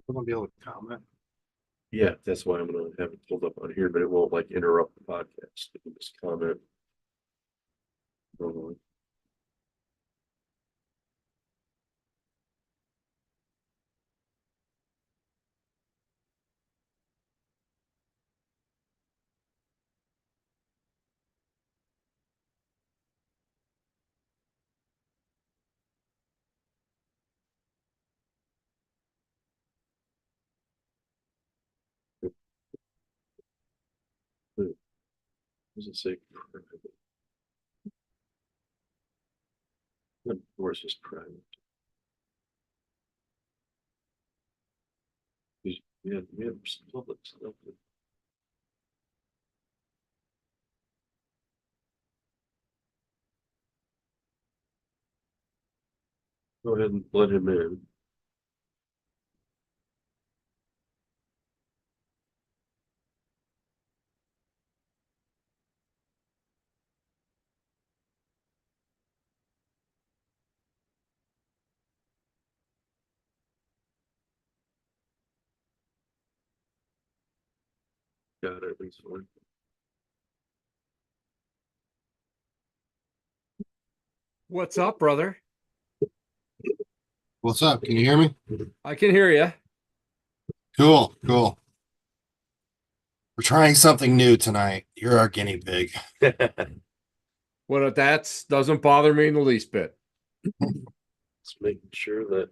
I'm gonna be able to comment. Yeah, that's why I'm gonna have it pulled up on here, but it won't like interrupt the podcast. You can just comment. Uh, what does it say? Of course, it's private. We have some public stuff. Go ahead and let him in. Got it. Everything's fine. What's up, brother? What's up? Can you hear me? I can hear you. Cool, cool. We're trying something new tonight. You're our guinea pig. Well, that doesn't bother me in the least bit. Just making sure that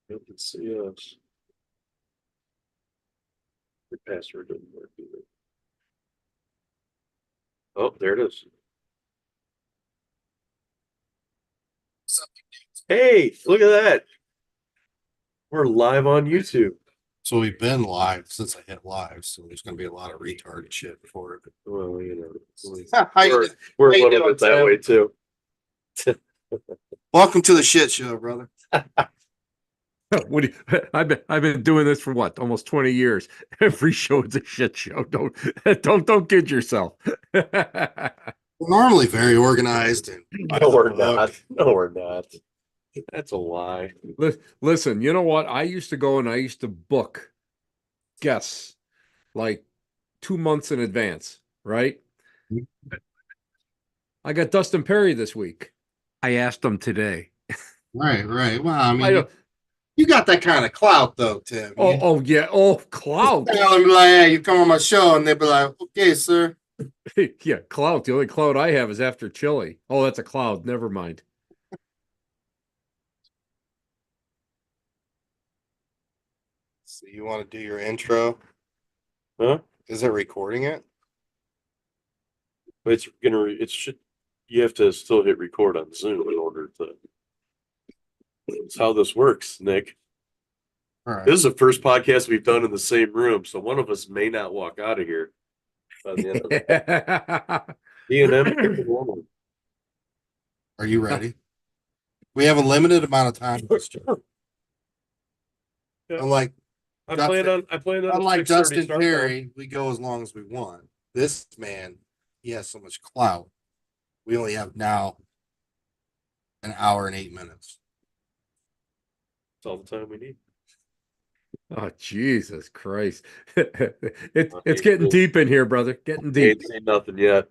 you can see us. Your password didn't work either. Oh, there it is. Hey, look at that. We're live on YouTube. So we've been live since I hit live, so there's gonna be a lot of retarded shit before it. Well, How you we're, doing? we're How a you little doing, bit that Tim? way too. Welcome to the shit show, brother. What do you, I've been doing this for what, almost 20 years. Every show is a shit show. Don't kid yourself. We're normally very organized and by No, the we're book. not. No, we're not. That's a lie. Listen, you know what? I used to go and I used to book guests like 2 months in advance, right? I got Dustin Perry this week. I asked him today. Right, right. Well, I I mean, don't, you got that kind of clout though, Tim. oh yeah, oh clout. Tell them like, hey, you come on my show, and they'll be like, okay, sir. Yeah, clout. The only clout I have is after chili. Oh, that's a cloud. Never mind. So you want to do your intro? Huh? Is it recording it? But it should, you have to still hit record on Zoom in order to, that's how this works, Nick. All right. This is the first podcast we've done in the same room, so one of us may not walk out of here by the end of it. E&M. Are you ready? We have a limited amount of time. Yeah. Unlike I Dustin, plan on a unlike 6:30 Dustin start Perry, we go as long as we want. This man, he has so much clout. We only have now an hour and 8 minutes. That's all the time we need. Oh, Jesus Christ. It's I it's getting deep in here, brother. Getting deep. ain't seen nothing yet.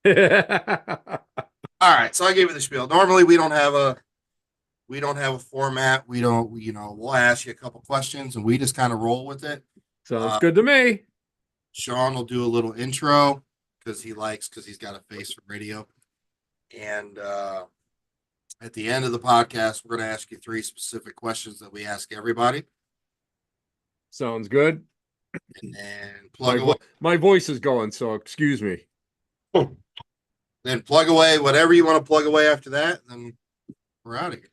All right, so I gave you the spiel. Normally we don't have a format. We don't, we'll ask you a couple questions and we just kind of roll with it. Sounds good to me. Sean will do a little intro because he's got a face for radio. And at the end of the podcast, we're going to ask you 3 specific questions that we ask everybody. Sounds good. And then My voice is going, so excuse me. Then plug away whatever you want to plug away after that. Then we're out of here.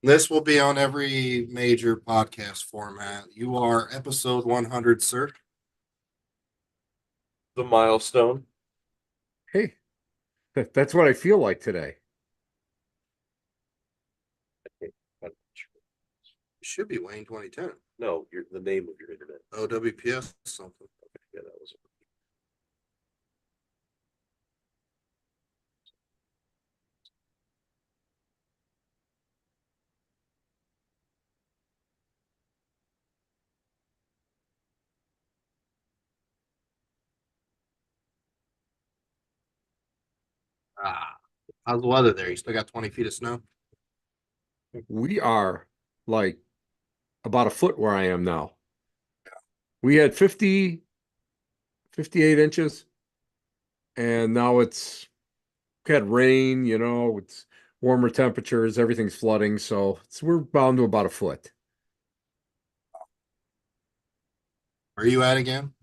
This will be on every major podcast format. You are episode 100, sir. The milestone. Hey, that's what I feel like today. It should be Wayne 2010. No, the name of your internet. OWPS something. Okay, yeah, that was. How's the weather there? You still got 20 feet of snow? We are like about a foot where I am now. We had 58 inches, and now it's had rain, it's warmer temperatures, everything's flooding, so we're bound to about a foot. Where are you at again?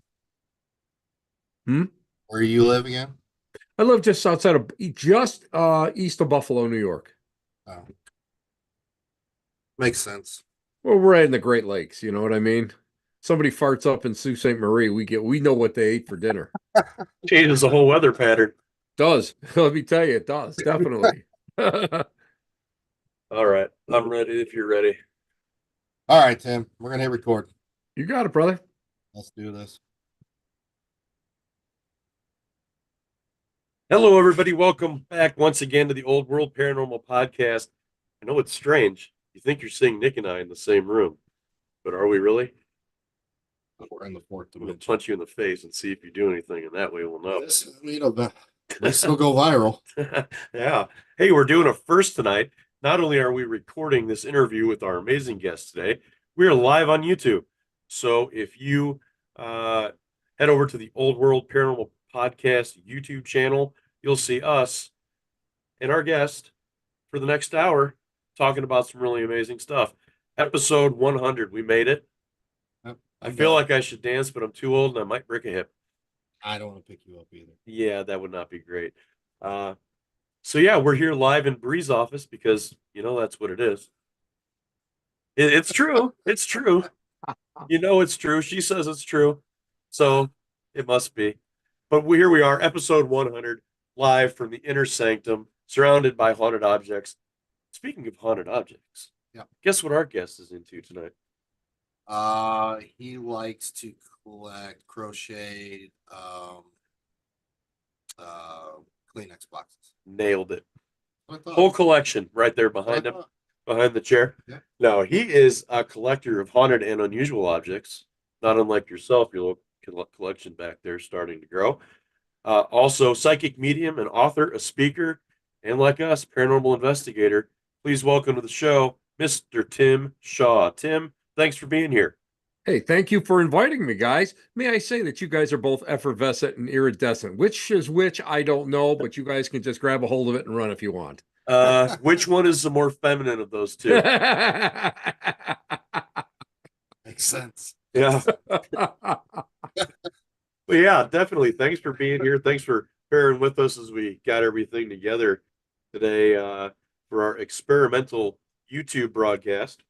Hmm? Where you live again? I live just outside of just east of Buffalo, New York. Oh, makes sense. Well, we're right in the Great Lakes, you know what I mean? Somebody farts up in Sault Ste. Marie, we know what they ate for dinner. Changes the whole weather pattern. Does. Let me tell you, it does, definitely. All right, I'm ready if you're ready. All right, Tim, we're gonna hit record. You got it, brother. Let's do this. Hello, everybody. Welcome back once again to the Old World Paranormal Podcast. I know it's strange. You think you're seeing Nick and I in the same room, but are we really? We're in the fourth I'm going to dimension. punch you in the face and see if you do anything, and that way we'll know. We still go viral. Yeah. Hey, we're doing a first tonight. Not only are we recording this interview with our amazing guest today, we are live on YouTube. So if you head over to the Old World Paranormal Podcast YouTube channel, you'll see us and our guest for the next hour talking about some really amazing stuff. Episode 100, we made it. Yep, I feel like I should dance, but I'm too old and I might break a hip. I don't want to pick you up either. Yeah, that would not be great. So yeah, we're here live in Bree's office because that's what it is. It's true. It's true. It's true. She says it's true. So it must be. But here we are, episode 100, live from the inner sanctum, surrounded by haunted objects. Speaking of haunted objects, yeah, guess what our guest is into tonight? He likes to collect crocheted Kleenex boxes. Nailed it. Whole collection right there behind him, behind the chair. Yeah. No, he is a collector of haunted and unusual objects, not unlike yourself. Your collection back there starting to grow. Also, psychic medium, an author, a speaker, and like us, paranormal investigator. Please welcome to the show, Mr. Tim Shaw. Tim, thanks for being here. Hey, thank you for inviting me, guys. May I say that you guys are both effervescent and iridescent. Which is which, I don't know, but you guys can just grab a hold of it and run if you want. Which one is the more feminine of those two? Makes sense. Yeah. Well, yeah, definitely. Thanks for being here. Thanks for bearing with us as we got everything together today for our experimental YouTube broadcast.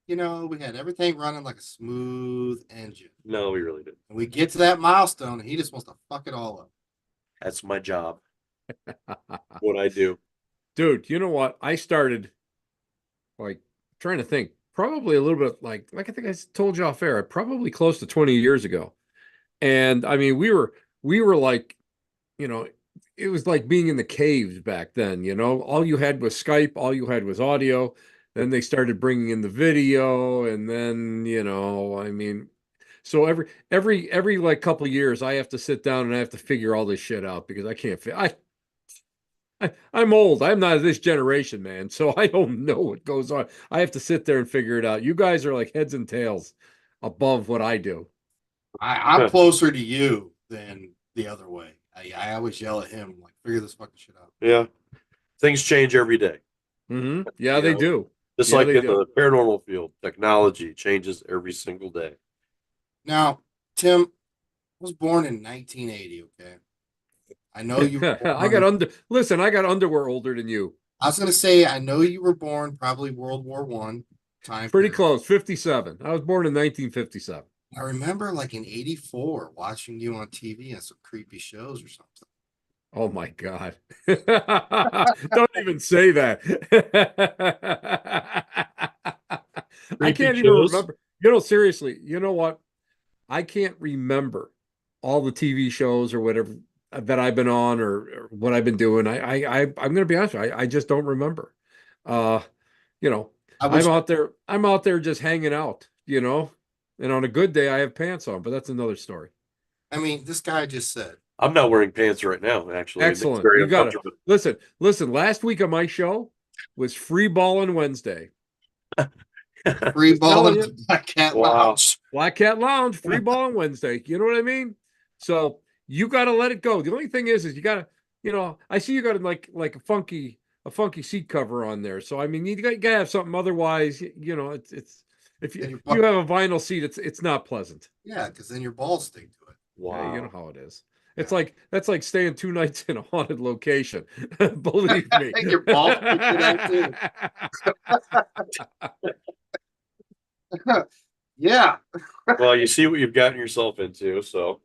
We had everything running like a smooth engine. No, we really didn't. And we get to that milestone, and he just wants to fuck it all up. That's my job. What I do. Dude, you know what? I started trying to think, probably a little bit like I think I told you off air, probably close to 20 years ago. And I mean, we were like, it was like being in the caves back then, all you had was Skype, all you had was audio. Then they started bringing in the video, and then, I mean, so every like couple of years, I have to sit down and I have to figure all this shit out because I can't. I'm old. I'm not this generation, man. So I don't know what goes on. I have to sit there and figure it out. You guys are like heads and tails above what I do. I'm closer to you than the other way. I always yell at him, like, figure this fucking shit out. Yeah. Things change every day. Mm-hmm. Yeah, they do. Just like in the paranormal field, technology changes every single day. Now, Tim, I was born in 1980, okay? I know you Listen, I got underwear older than you. I was gonna say, I know you were born probably World War One time. Pretty close, 57. I was born in 1957. I remember like in 84 watching you on TV on some creepy shows or something. Oh my God. Don't even say that. I can't even remember. Seriously, you know what? I can't remember all the TV shows or whatever that I've been on or what I've been doing. I'm going to be honest with you, I just don't remember. I'm out there just hanging out, and on a good day I have pants on, but that's another story. I mean, this guy just said I'm not wearing pants right now, actually. And it's Excellent. very You got to uncomfortable. listen. Last week on my show was Free Balling Wednesday. Free Just telling balling you. to Black Cat Wow. Lounge. Black Cat Lounge, Free Balling Wednesday. You know what I mean? So you got to let it go. The only thing is you got to, I see you got like a funky seat cover on there. So I mean, you got to have something. Otherwise, it's if And you have a vinyl seat, it's not pleasant. yeah, because then your balls stick to it. Yeah, you know Wow. how it is. It's Yeah. like that's like staying 2 nights in a haunted location. Believe me. Your balls stick to that too. Yeah. Well, you see what you've gotten yourself into. So,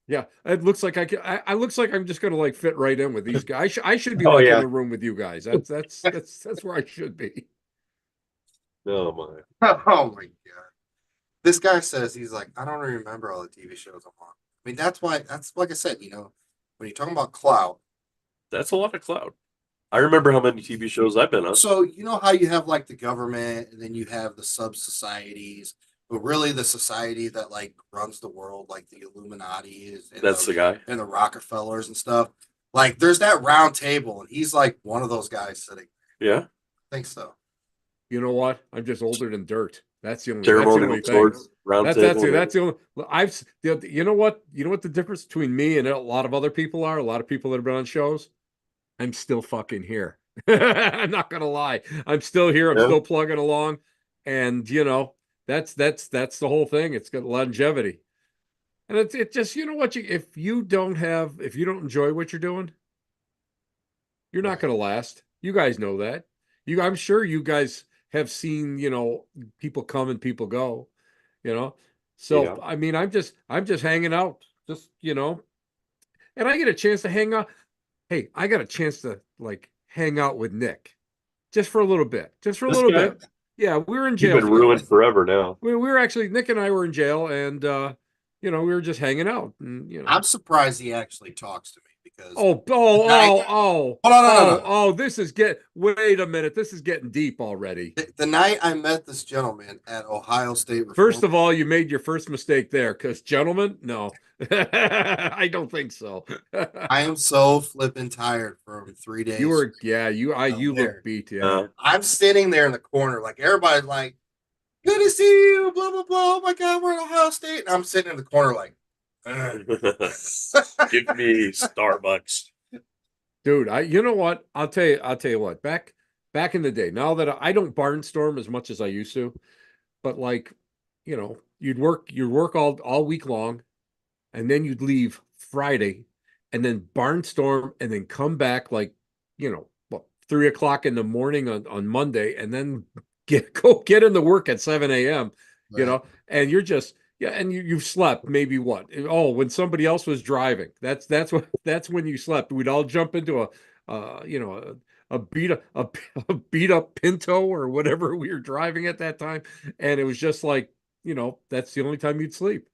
Yeah, it looks like I looks like I'm just gonna like fit right in with these guys. I should be oh, like in yeah. the room with you guys. That's where I should be. Oh, my. Oh my god. This guy says he's like, I don't remember all the TV shows I'm on. I mean, that's like I said, when you're talking about clout. That's a lot of cloud. I remember how many TV shows I've been on. So you know how you have like the government and then you have the sub societies, but really the society that like runs the world, like the Illuminati is and That's the guy. and the Rockefellers and stuff. Like there's that round table, and he's like one of those guys sitting. Yeah. I think so. You know what? I'm just older than dirt. That's the only Ceremonial thing. swords, round table. That's the only you know what? You know what the difference between me and a lot of other people are? A lot of people that have been on shows. I'm still fucking here. I'm not gonna lie. I'm still here. I'm Yeah. still plugging along. And that's the whole thing. It's got longevity. And it just, you know what, if you don't enjoy what you're doing, you're not Right. gonna last. You guys know that. I'm sure you guys have seen, people come and people go, you know. So Yeah. I mean, I'm just hanging out, just, and I get a chance to hang out. Hey, I got a chance to like hang out with Nick just for a little bit. Just for a This little guy, bit. Yeah, we were in you've jail been together. ruined forever now. We were actually Nick and I were in jail, and we were just hanging out, and I'm surprised he actually talks to me because Oh, the night, oh. hold on, no, no, no. Oh, this is wait a minute. This is getting deep already. The night I met this gentleman at Ohio State Reform. First of all, you made your first mistake there, because gentlemen, no. I don't think so. I am so flipping tired from 3 days. You look beat, yeah. I'm sitting there in the corner, like everybody's like, good to see you, blah blah blah. Oh my god, we're at Ohio State. And I'm sitting in the corner like Give me Starbucks. Dude, you know what? I'll tell you what, back in the day, now that I don't barnstorm as much as I used to, but like, you'd work all week long, and then you'd leave Friday, and then barnstorm, and then come back like, 3 o'clock in the morning on Monday, and then get into work at 7 a.m. right. And you're just and you've slept maybe what? Oh, when somebody else was driving. That's when you slept. We'd all jump into a beat up Pinto or whatever we were driving at that time, and it was just like, that's the only time you'd sleep.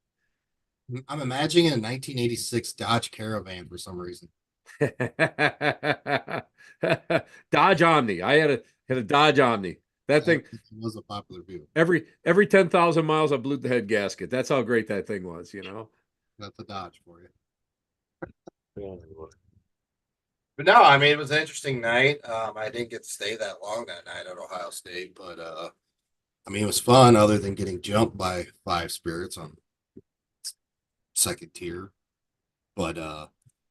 I'm imagining a 1986 Dodge Caravan for some reason. Dodge Omni. I had a Dodge Omni. That thing was a popular view. every 10,000 miles I blew the head gasket. That's how great that thing was, That's a Dodge for you. Yeah. But no, I mean it was an interesting night. I didn't get to stay that long that night at Ohio State, but I mean it was fun other than getting jumped by 5 spirits on second tier. But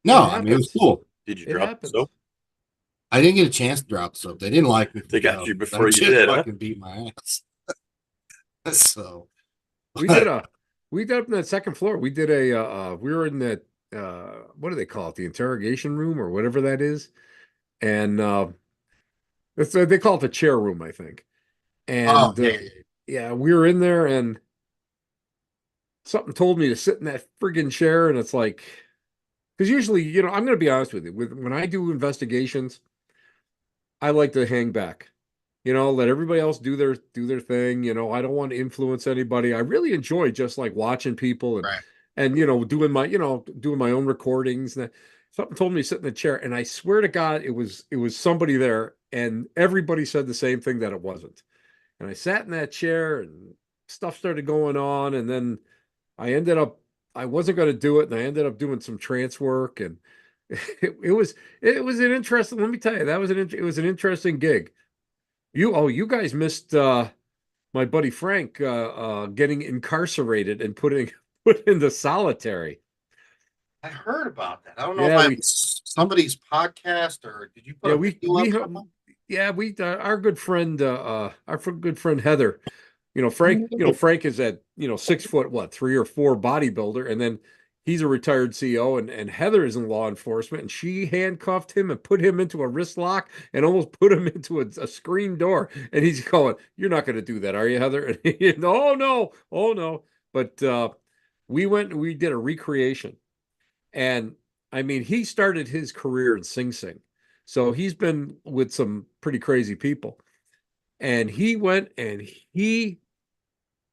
no, I mean it was cool. Did you It drop happens. soap? I didn't get a chance to drop soap. They didn't like me. They got you before I you just did, huh? fucking beat my ass. So We did up in that second floor. We did we were in that what do they call it? The interrogation room or whatever that is. And they call it the chair room, I think. And yeah, we were in there, and something told me to sit in that friggin' chair, and it's like, because usually, I'm going to be honest with you, when I do investigations, I like to hang back, let everybody else do their thing. I don't want to influence anybody. I really enjoy just like watching people right. and doing my own recordings. And something told me to sit in the chair, and I swear to God, it was somebody there, and everybody said the same thing, that it wasn't. And I sat in that chair, and stuff started going on, and then I ended up I wasn't going to do it, and I ended up doing some trance work, and it was an interesting. Let me tell you, it was an interesting gig. You guys missed my buddy Frank getting incarcerated and put into solitary. I heard about that. I don't know if Yeah, I was somebody's podcast or did you put yeah, a video up somewhere? yeah, our good friend, good friend Heather. Frank is at 6 foot, what, 3 or 4 bodybuilder, and then he's a retired CEO, and Heather is in law enforcement, and she handcuffed him and put him into a wrist lock and almost put him into a screen door. And he's going, "You're not going to do that, are you, Heather?" And oh no, oh no. But we went and we did a recreation. And I mean, he started his career in Sing Sing. So he's been with some pretty crazy people. And he went and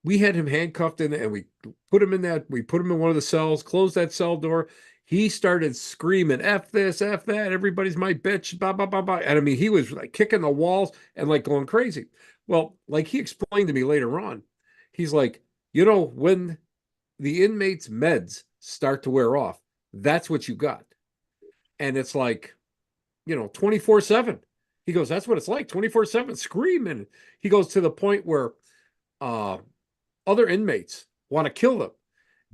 we had him handcuffed in and we put him in one of the cells, closed that cell door. He started screaming, F this, F that, everybody's my bitch, blah, blah, blah, blah. And I mean, he was like kicking the walls and like going crazy. Well, like he explained to me later on, he's like, when the inmates' meds start to wear off, that's what you got. And it's like, 24/7. He goes, that's what it's like, 24/7, screaming. He goes to the point where uh, other inmates want to kill them.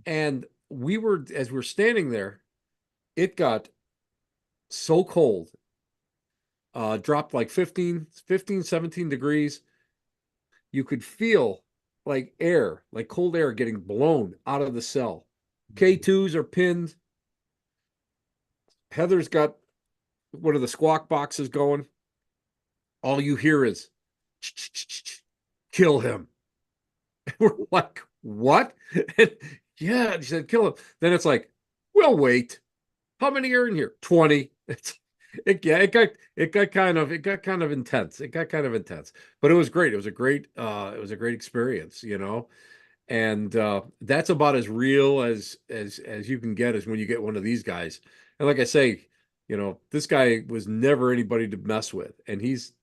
And as we were standing there, it got so cold, dropped like 17 degrees. You could feel like cold air getting blown out of the cell. K2s are pinned. Heather's got one of the squawk boxes going. All you hear is kill him. We're like, what? And yeah, she said, kill him. Then it's like, we'll wait. How many are in here? 20. It got kind of intense. It got kind of intense, but it was great. It was a great experience, And that's about as real as you can get is when you get one of these guys. And like I say, this guy was never anybody to mess with. And he's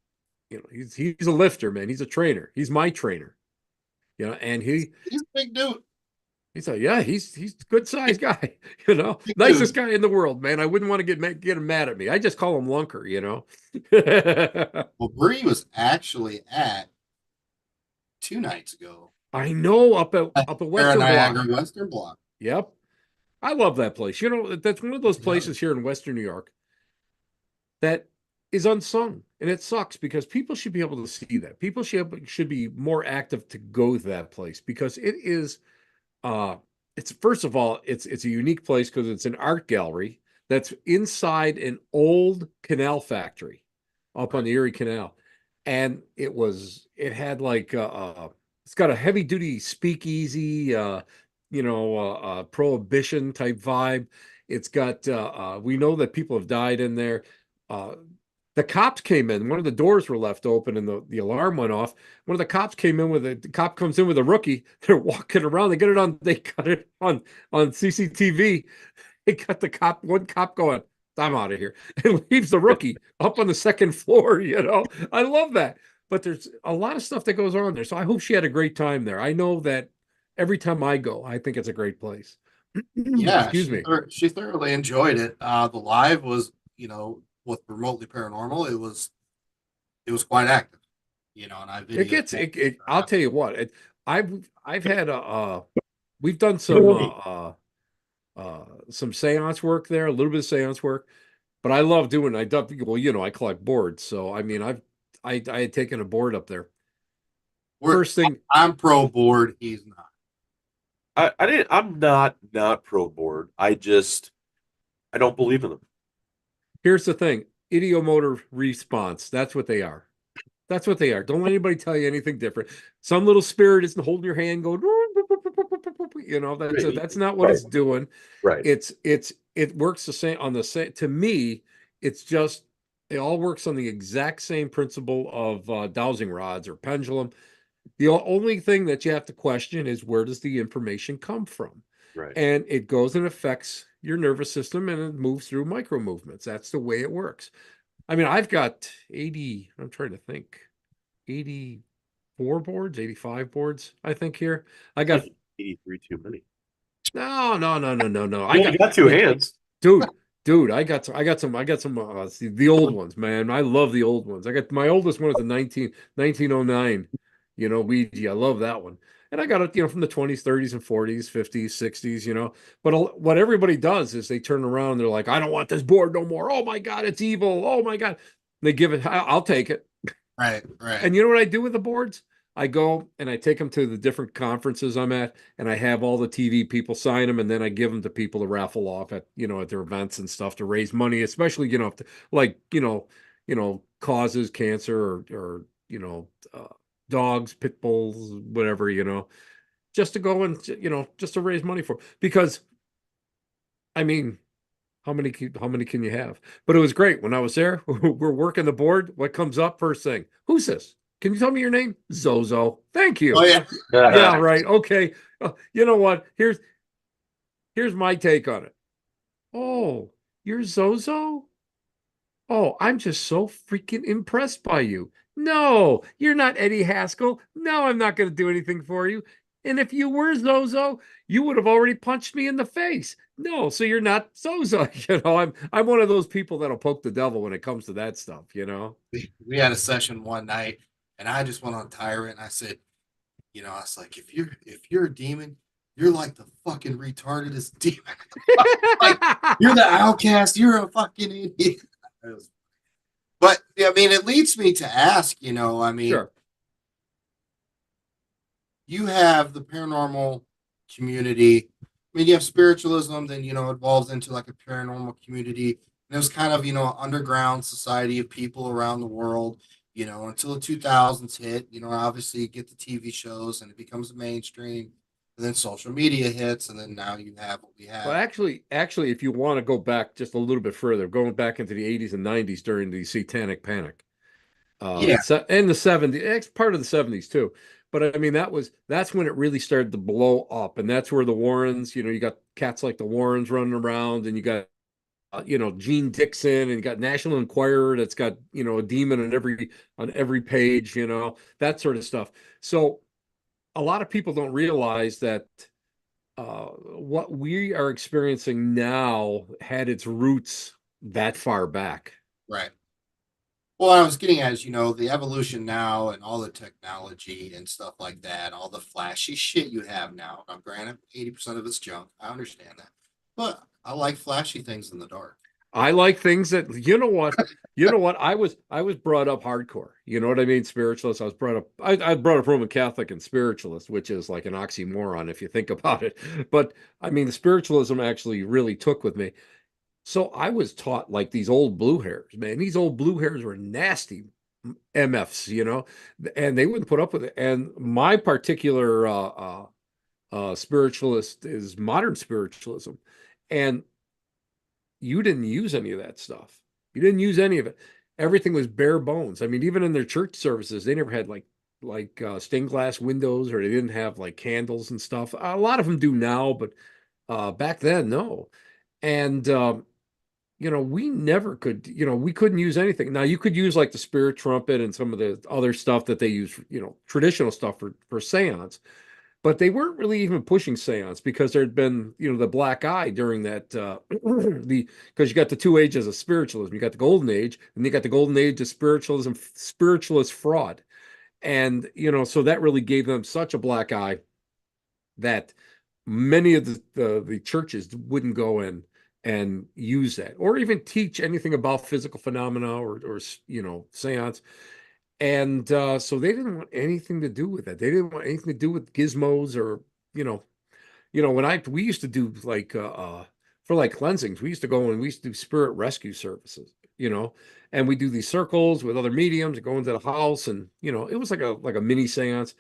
a lifter, man. He's a trainer. He's my trainer. And He's a big dude. he's a good sized guy, Big nicest dude. guy in the world, man. I wouldn't want to get him mad at me. I just call him Lunker, Well, Bree was actually at 2 nights ago. I know up at Western Block. Niagara Western Block. Yep. I love that place. That's one of those places here in Western New York that is unsung. And it sucks because people should be able to see that. People should be more active to go to that place because it is it's first of all, it's a unique place because it's an art gallery that's inside an old canal factory up on the Erie Canal. And it had like it's got a heavy duty speakeasy prohibition type vibe. It's got we know that people have died in there. Uh the cops came in. One of the doors were left open and the alarm went off. One of the cops came in the cop comes in with a rookie. They're walking around. They got it on CCTV. They got one cop going, I'm out of here, and leaves the rookie up on the second floor. I love that. But there's a lot of stuff that goes on there. So I hope she had a great time there. I know that every time I go, I think it's a great place. Yeah, Excuse me. she thoroughly enjoyed it. The live was, with remotely paranormal, it was quite active, and I It videoed gets that. I'll tell you what. I've had we've done some seance work there, a little bit of seance work, but I love doing I collect boards. So I mean I had taken a board up there. First thing, I'm pro board. He's not. I'm not pro board. I don't believe in them. here's the thing. Idiomotor response. That's what they are. That's what they are. Don't let anybody tell you anything different. Some little spirit isn't holding your hand going, that's not what it's doing. Right. It works the same on the same. To me, it all works on the exact same principle of dowsing rods or pendulum. The only thing that you have to question is where does the information come from? Right. And it goes and affects your nervous system and it moves through micro movements. That's the way it works. I mean, I've got 80, I'm trying to think, 84 boards, 85 boards, I think here. I got 83 too many. No. You only got two hands. Dude, I got some the old ones, man. I love the old ones. I got my oldest one is a 1909, Ouija. I love that one. And I got it, from the 20s, 30s, and 40s, 50s, 60s, But what everybody does is they turn around and they're like, I don't want this board no more. Oh my God, it's evil. Oh my God. They give it, I'll take it. Right. And you know what I do with the boards? I go and I take them to the different conferences I'm at, and I have all the TV people sign them, and then I give them to people to raffle off at at their events and stuff to raise money, especially like causes cancer or dogs, pit bulls, whatever just to go and just to raise money for because I mean how many can you have? But it was great when I was there. We're working the board. What comes up first thing? Who's this? Can you tell me your name? Zozo. Thank you. Oh yeah. Yeah, right. Okay. You know what? Here's my take on it. Oh, you're Zozo? Oh, I'm just so freaking impressed by you. No, you're not Eddie Haskell. No, I'm not going to do anything for you. And if you were Zozo, you would have already punched me in the face. No, so you're not Zozo. I'm one of those people that'll poke the devil when it comes to that stuff. We had a session one night, and I just went on tyrant. And I said, I was like, if you're a demon, you're like the fucking retardedest demon. Like you're the outcast. You're a fucking idiot. But I mean, it leads me to ask, Sure. you have the paranormal community. I mean, you have spiritualism, then it evolves into like a paranormal community. And it was kind of, underground society of people around the world, until the 2000s hit. Obviously you get the TV shows and it becomes mainstream. And then social media hits, and then now you have what we have. Well, actually, if you want to go back just a little bit further, going back into the 80s and 90s during the Satanic Panic, Yeah. and the 70s, it's part of the 70s too. But I mean, that's when it really started to blow up, and that's where the Warrens, you got cats like the Warrens running around, and you got Gene Dixon, and you got National Enquirer that's got a demon on every page, that sort of stuff. So a lot of people don't realize that what we are experiencing now had its roots that far back. Right. Well, I was getting at is, the evolution now and all the technology and stuff like that, all the flashy shit you have now. Now, granted, 80% of it's junk. I understand that. But I like flashy things in the dark. I like things that I was brought up hardcore. You know what I mean? Spiritualist. I brought up Roman Catholic and spiritualist, which is like an oxymoron if you think about it. But I mean, the spiritualism actually really took with me. So I was taught like these old blue hairs, man. These old blue hairs were nasty MFs, and they wouldn't put up with it. And my particular spiritualist is modern spiritualism, and you didn't use any of that stuff. You didn't use any of it. Everything was bare bones. I mean, even in their church services, they never had like stained glass windows, or they didn't have like candles and stuff. A lot of them do now, but back then, no. And we never could, we couldn't use anything. Now you could use like the spirit trumpet and some of the other stuff that they use, traditional stuff for seance, but they weren't really even pushing seance because there'd been, the black eye during that, because you got the two ages of spiritualism. You got the golden age, and you got the golden age of spiritualism, spiritualist fraud. And, so that really gave them such a black eye that many of the churches wouldn't go in and use that or even teach anything about physical phenomena or seance. And so they didn't want anything to do with that. They didn't want anything to do with gizmos or when we used to do like for like cleansings, we used to go and we used to do spirit rescue services, and we do these circles with other mediums and go into the house, and it was like a mini seance.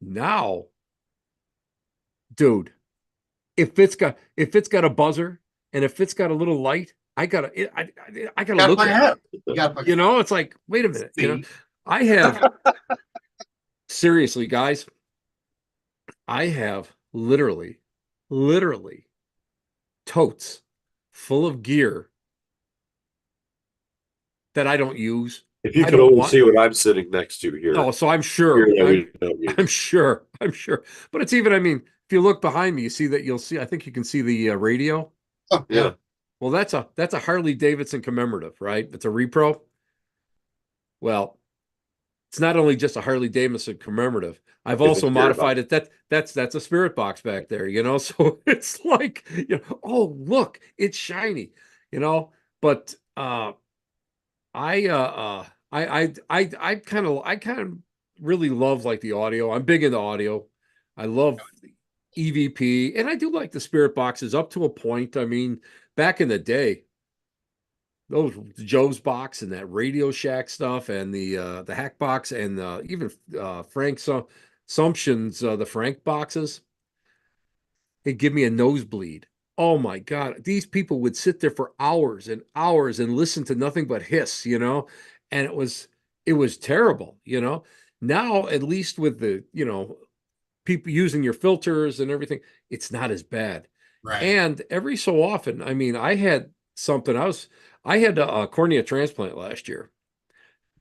Now, dude, if it's got a buzzer and if it's got a little light, I gotta look at it. It's like, wait a minute, I have seriously, guys, I have literally totes full of gear that I don't use. If you could only see what I'm sitting next to here. Oh, so I'm sure. But it's even, I mean, if you look behind me, you see that I think you can see the radio. Oh, yeah. Yeah. Well, that's a Harley Davidson commemorative, right? It's a repro. Well, it's not only just a Harley Davidson commemorative. I've It's a also spirit modified box. it. That's a spirit box back there, you know. So it's like, oh look, it's shiny, you know. But I kind of really love like the audio. I'm big into audio. I love EVP, and I do like the spirit boxes up to a point. I mean, back in the day, those Joe's box and that Radio Shack stuff, and the Hack box, and even Frank's Sumption's the Frank boxes, it give me a nosebleed. Oh my God, these people would sit there for hours and hours and listen to nothing but hiss, and it was terrible, Now, at least with the, people using your filters and everything, it's not as bad. Right. And every so often, I mean, I had a cornea transplant last year,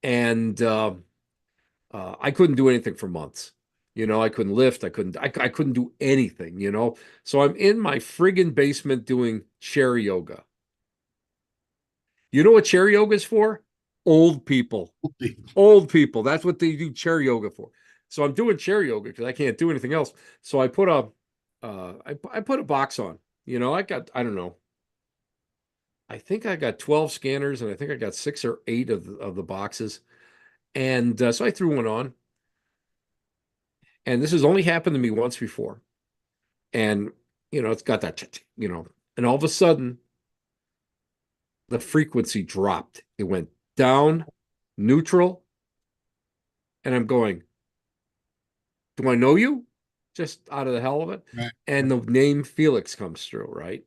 and I couldn't do anything for months. I couldn't lift. I couldn't do anything. So I'm in my friggin' basement doing chair yoga. You know what chair yoga is for? Old people. Old people. That's what they do chair yoga for. So I'm doing chair yoga because I can't do anything else. So I put a box on. I don't know. I think I got 12 scanners, and I think I got 6 or 8 of the boxes. And so I threw one on, and this has only happened to me once before. And it's got that, and all of a sudden the frequency dropped. It went down, neutral, and I'm going, do I know you? Just out of the hell of it. Right. And the name Felix comes through, right?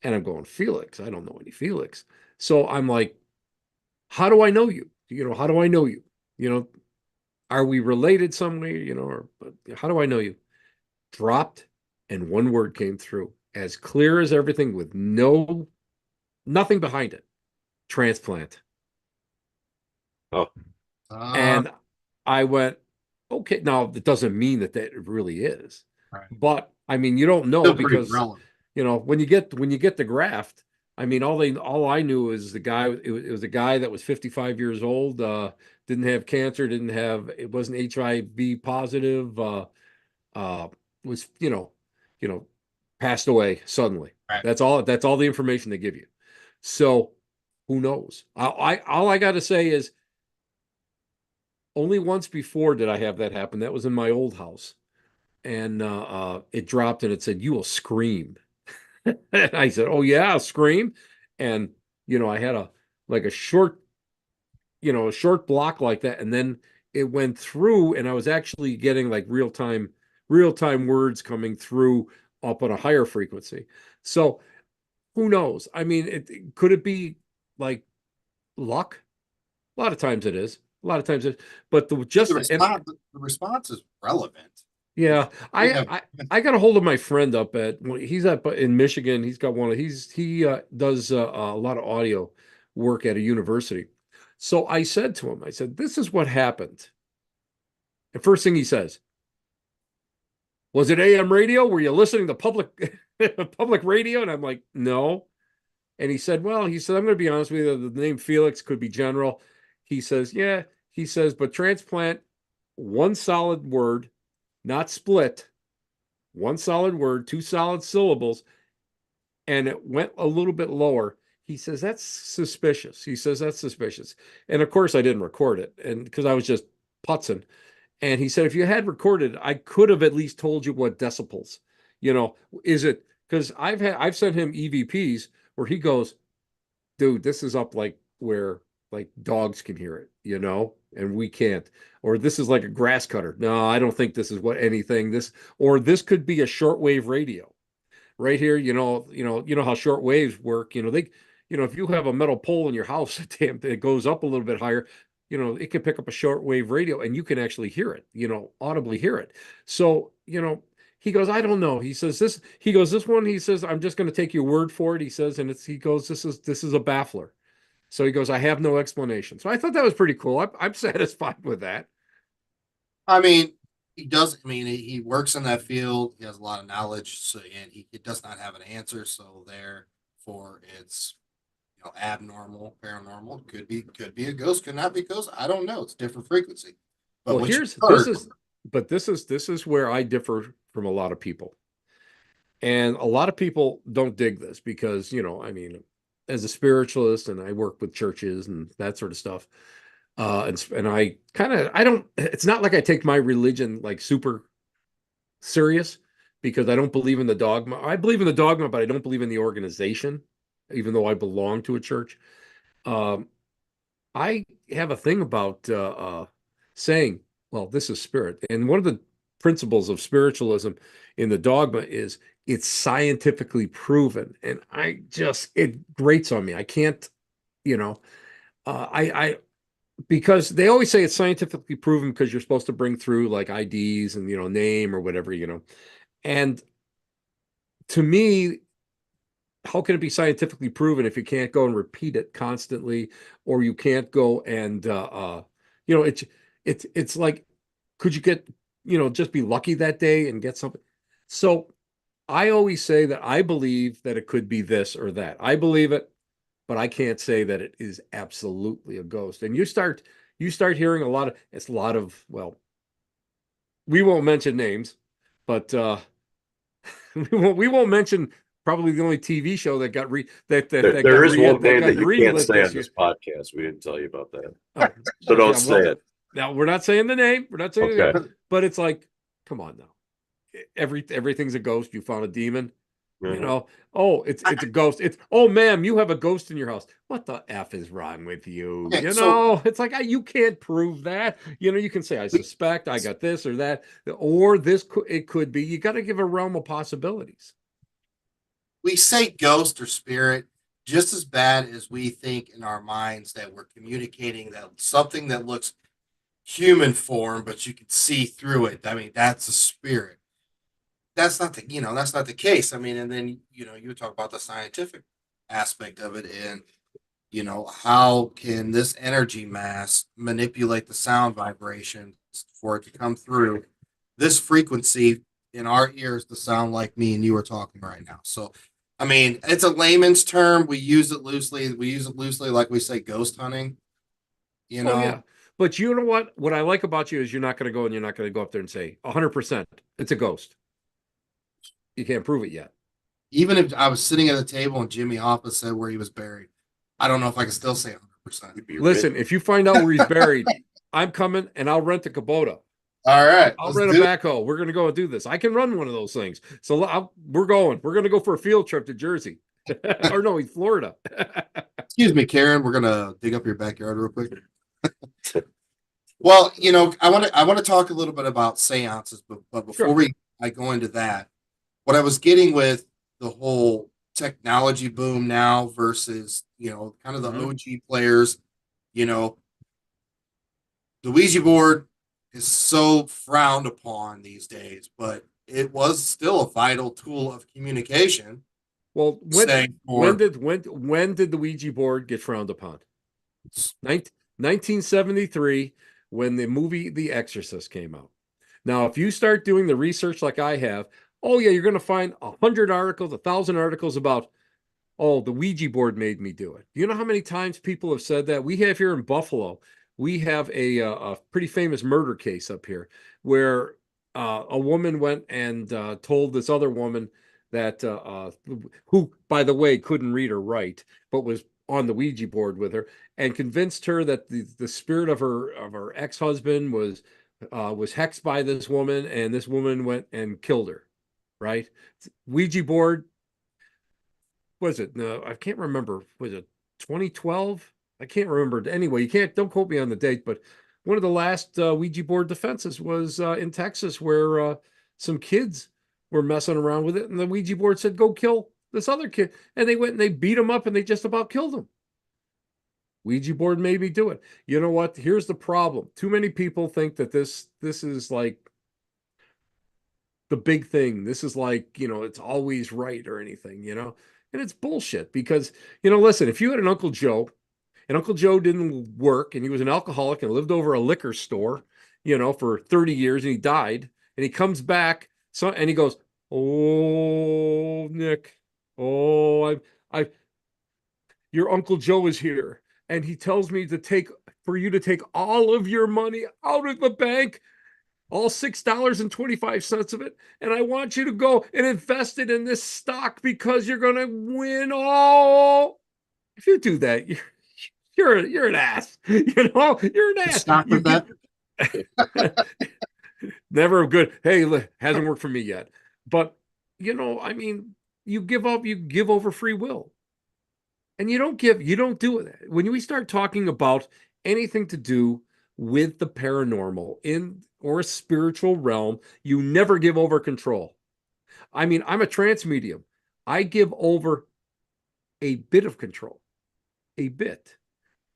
And I'm going, Felix, I don't know any Felix. So I'm like, how do I know you? How do I know you? Are we related some way? But how do I know you? Dropped, and one word came through, as clear as everything, with nothing behind it. Transplant. Oh, And I went, okay. Now, that doesn't mean that it really is, right. but I mean, you don't know, Still pretty because relevant. when you get the graft, I mean, all I knew is the guy. It was a guy that was 55 years old, didn't have cancer, it wasn't HIV positive, uh, was passed away suddenly. Right. That's all the information they give you. So who knows? All I got to say is, only once before did I have that happen. That was in my old house, and it dropped, and it said, "You will scream." And I said, "Oh yeah, I'll scream." And I had a short, a short block like that, and then it went through, and I was actually getting like real time words coming through up on a higher frequency. So who knows? I mean, could it be like luck? A lot of times it is. A lot of times but The response is relevant. yeah, Yeah. I got a hold of my friend he's up in Michigan. He's got he does a lot of audio work at a university. So I said to him, I said, "This is what happened." And first thing he says, "Was it AM radio? Were you listening to public public radio?" And I'm like, "No." And he said, "Well," he said, "I'm going to be honest with you. The name Felix could be general." He says, "Yeah." He says, "But transplant, one solid word, not split, one solid word, 2 solid syllables, and it went a little bit lower." He says, "That's suspicious." He says, "That's suspicious." And of course, I didn't record it, and because I was just putzing. And he said, "If you had recorded, I could have at least told you what decibels. You know, is it because I've sent him EVPs where he goes, dude, this is up like where like dogs can hear it, and we can't. Or this is like a grass cutter. No, I don't think this is what anything or this could be a shortwave radio right here. You know how short waves work. If you have a metal pole in your house, damn, it goes up a little bit higher. It can pick up a shortwave radio, and you can actually hear it. Audibly hear it. So he goes, I don't know. He says this. He goes, this one. He says, I'm just going to take your word for it. He says, and he goes, this is a baffler. So he goes, I have no explanation. So I thought that was pretty cool. I'm satisfied with that. I mean, he does. I mean, he works in that field. He has a lot of knowledge, so and he does not have an answer. So therefore, it's abnormal, paranormal. Could be a ghost. Could not be a ghost. I don't know. It's different frequency. But Well, what you here's heard, this is where I differ from a lot of people. And a lot of people don't dig this because, I mean, as a spiritualist and I work with churches and that sort of stuff, and I don't, it's not like I take my religion like super serious because I don't believe in the dogma. I believe in the dogma, but I don't believe in the organization, even though I belong to a church. Um, I have a thing about saying, well, this is spirit. And one of the principles of spiritualism in the dogma is it's scientifically proven. And it grates on me. I can't, you know, because they always say it's scientifically proven because you're supposed to bring through like IDs and, name or whatever, And to me, how can it be scientifically proven if you can't go and repeat it constantly, or you can't go and you know, it's like, could you get, just be lucky that day and get something? So I always say that I believe that it could be this or that. I believe it, but I can't say that it is absolutely a ghost. And you start hearing it's a lot of, well, we won't mention names, but we won't mention probably the only TV show that got re that that that There got is re one that name got that you can't greenlit say this on year. this podcast. We didn't tell you about that. Oh, So don't yeah. say Well, it. now we're not saying the name. We're not saying the Okay. name, but it's like, come on now. Everything's a ghost. You found a demon. You Mhm. know, oh, it's a ghost. It's oh, ma'am, you have a ghost in your house. What the f is wrong with you? okay, so It's like you can't prove that. You can say I we suspect I got this or that, or it could be. You got to give a realm of possibilities. we say ghost or spirit just as bad as we think in our minds that we're communicating that something that looks human form, but you can see through it. I mean, that's a spirit. That's not the case. I mean, and then you talk about the scientific aspect of it, and how can this energy mass manipulate the sound vibrations for it to come through this frequency in our ears to sound like me and you are talking right now. So I mean, it's a layman's term. We use it loosely. We use it loosely, like we say ghost hunting, you Oh know. yeah. But you know what? What I like about you is you're not going to go and you're not going to go up there and say 100% it's a ghost. You can't prove it yet. Even if I was sitting at a table and Jimmy Hoffa said where he was buried, I don't know if I can still say 100%. You'd be rich. Listen, if you find out where he's buried, I'm coming and I'll rent a Kubota. All right, I'll let's rent a do it. backhoe. We're going to go and do this. I can run one of those things. So we're going. We're going to go for a field trip to Jersey. Or no, Florida. Excuse me, Karen. We're gonna dig up your backyard real quick. Well, I want to talk a little bit about seances, but before Sure. I go into that, what I was getting with the whole technology boom now versus kind of the Mhm. OG players, you know, the Ouija board is so frowned upon these days, but it was still a vital tool of communication. Well, Say for when did the Ouija board get frowned upon? 1973, when the movie The Exorcist came out. Now, if you start doing the research like I have, oh yeah, you're going to find 100 articles, 1,000 articles about, oh, the Ouija board made me do it. Do you know how many times people have said that? We have here in Buffalo, we have a pretty famous murder case up here where a woman went and told this other woman that, who, by the way, couldn't read or write, but was on the Ouija board with her, and convinced her that the spirit of her ex-husband was hexed by this woman, and this woman went and killed her. Right? Ouija board, was it? No, I can't remember. Was it 2012? I can't remember. Anyway, don't quote me on the date, but one of the last Ouija board defenses was in Texas where some kids were messing around with it, and the Ouija board said, go kill this other kid. And they went and they beat him up and they just about killed him. Ouija board made me do it. You know what? Here's the problem. Too many people think that this is like the big thing. This is like, it's always right or anything. And it's bullshit because, listen, if you had an Uncle Joe and Uncle Joe didn't work and he was an alcoholic and lived over a liquor store, for 30 years, and he died, and he comes back, and he goes, "Oh, Nick, oh, I your Uncle Joe is here, and he tells me for you to take all of your money out of the bank, all $6.25 of it, and I want you to go and invest it in this stock because you're gonna win all." If you do that, you're an ass. You're an ass. Stop with that. Never good. Hey, hasn't worked for me yet. But I mean, you give over free will. And you don't do it. When we start talking about anything to do with the paranormal or a spiritual realm, you never give over control. I mean, I'm a trance medium. I give over a bit of control, a bit.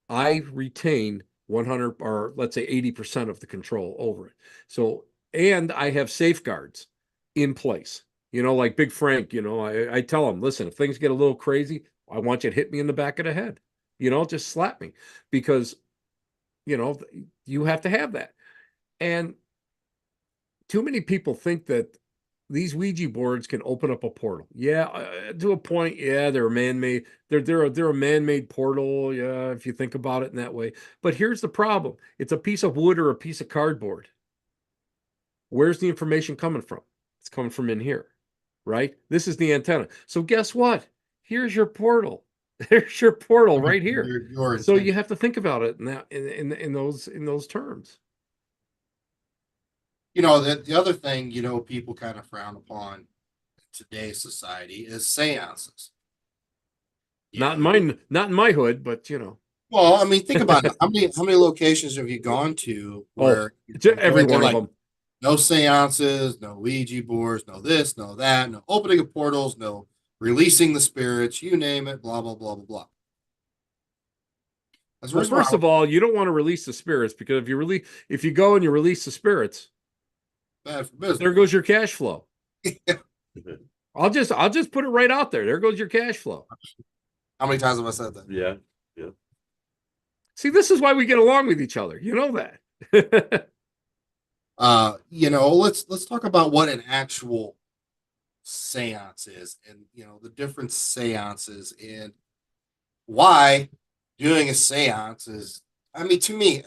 I retain 100, or let's say 80% of the control over it. So, and I have safeguards in place. Like Big Frank, I tell him, listen, if things get a little crazy, I want you to hit me in the back of the head. Just slap me, because, you have to have that. And too many people think that these Ouija boards can open up a portal. Yeah, to a point. Yeah, they're man-made. They're a man-made portal. Yeah, if you think about it in that way. But here's the problem: it's a piece of wood or a piece of cardboard. Where's the information coming from? It's coming from in here, right? This is the antenna. So guess what? Here's your portal. There's your portal right here. So you have to think about it in those terms. The other thing, people kind of frown upon in today's society is seances. Not in my hood, but Well, I mean, think about it. How many locations have you gone to where every one of them? No seances, no Ouija boards, no this, no that, no opening of portals, no releasing the spirits, you name it, blah, blah, blah, blah, blah. Well, first of all, you don't want to release the spirits, because if you go and you release the spirits, bad for business. There goes your cash flow. I'll just put it right out there. There goes your cash flow. How many times have I said that? Yeah. See, this is why we get along with each other. You know that. Let's talk about what an actual seance is, and the different seances, and why doing a seance is. I mean, to me,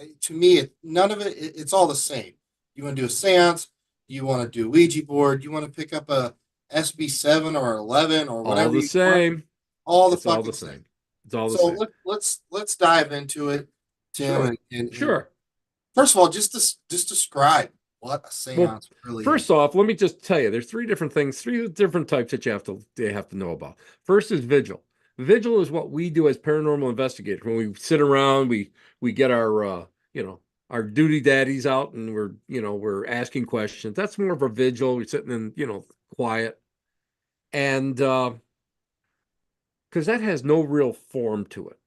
none of it. It's all the same. You want to do a seance? You want to do Ouija board? You want to pick up a SB7 or 11 or whatever? All the same. All the fucking same. It's all the same. So let's dive into it, Tim. Sure. First of all, just describe what a seance really is. First off, let me just tell you, there's three different types that you have to know about. First is vigil. Vigil is what we do as paranormal investigators. When we sit around, we get our our duty daddies out, and we're asking questions. That's more of a vigil. We're sitting in quiet, and because that has no real form to it.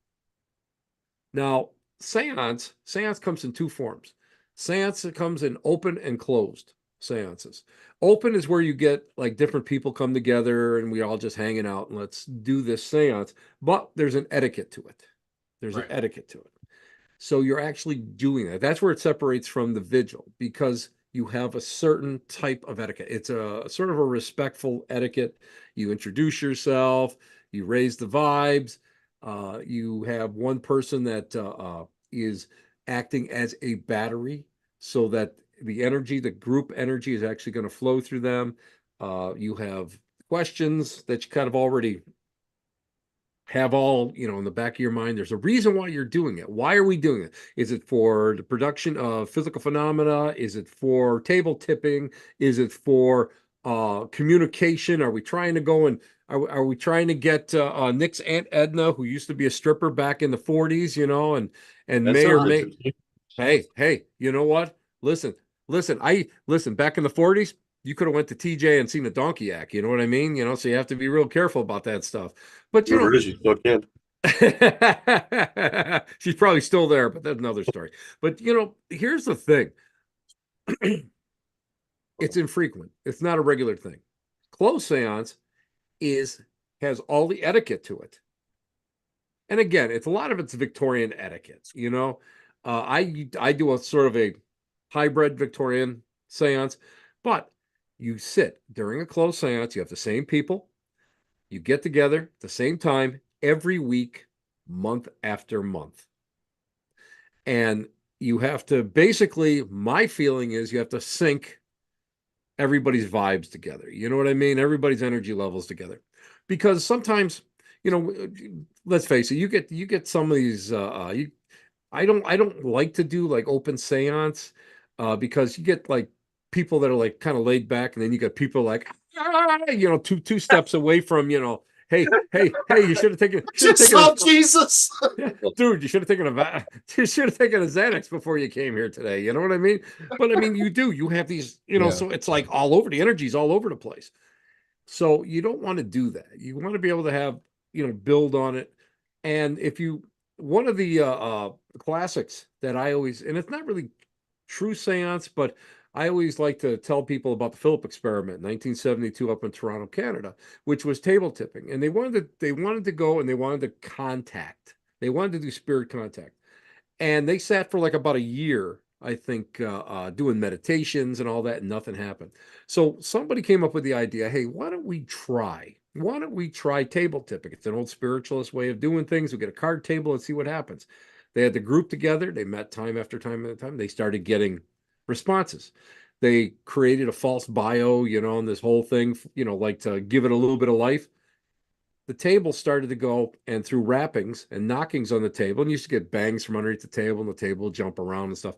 Now, seance comes in two forms. Seance comes in open and closed seances. Open is where you get like different people come together and we all just hanging out and let's do this seance. But there's an etiquette to it. An etiquette to it. So you're actually doing that. That's where it separates from the vigil, because you have a certain type of etiquette. It's a sort of a respectful etiquette. You introduce yourself, you raise the vibes. You have one person that is acting as a battery, so that the group energy is actually going to flow through them. You have questions that you kind of already have all, in the back of your mind. There's a reason why you're doing it. Why are we doing it? Is it for the production of physical phenomena? Is it for table tipping? Is it for communication? Are we trying to go and are we trying to get Nick's Aunt Edna, who used to be a stripper back in the 40s, and That may or sounds may interesting. Hey, you know what? Listen, back in the 40s, you could have went to TJ and seen a donkey act, you know what I mean? So you have to be real careful about that stuff. But Whoever it is, you still can. She's probably still there, but that's another story. But here's the thing. It's infrequent. It's not a regular thing. Closed seance has all the etiquette to it. And again, a lot of it's Victorian etiquette, I do a sort of hybrid Victorian seance, but you sit during a closed seance. You have the same people. You get together at the same time every week, month after month. And you have to basically, my feeling is you have to sync everybody's vibes together. You know what I mean? Everybody's energy levels together. Because sometimes, let's face it, you get some of these I don't like to do like open seance because you get like people that are like kind of laid back, and then you get people like two steps away from hey, you should have Just taken love Jesus. dude, you should have taken you should have taken a Xanax before you came here today. You know what I mean? But I mean, you have these, Yeah. so it's like all over, the energy's all over the place. So you don't want to do that. You want to be able to have, build on it. And if you, one of the classics that I always, and it's not really true seance, but I always like to tell people about the Philip experiment in 1972 up in Toronto, Canada, which was table tipping. And they wanted to go and they wanted to contact. They wanted to do spirit contact. And they sat for like about a year, I think, doing meditations and all that, and nothing happened. So somebody came up with the idea, hey, why don't we try? Why don't we try table tipping? It's an old spiritualist way of doing things. We get a card table and see what happens. They had the group together. They met time after time after time. They started getting responses. They created a false bio, and this whole thing, like to give it a little bit of life. The table started to go, and through rappings and knockings on the table, and you used to get bangs from underneath the table, and the table would jump around and stuff.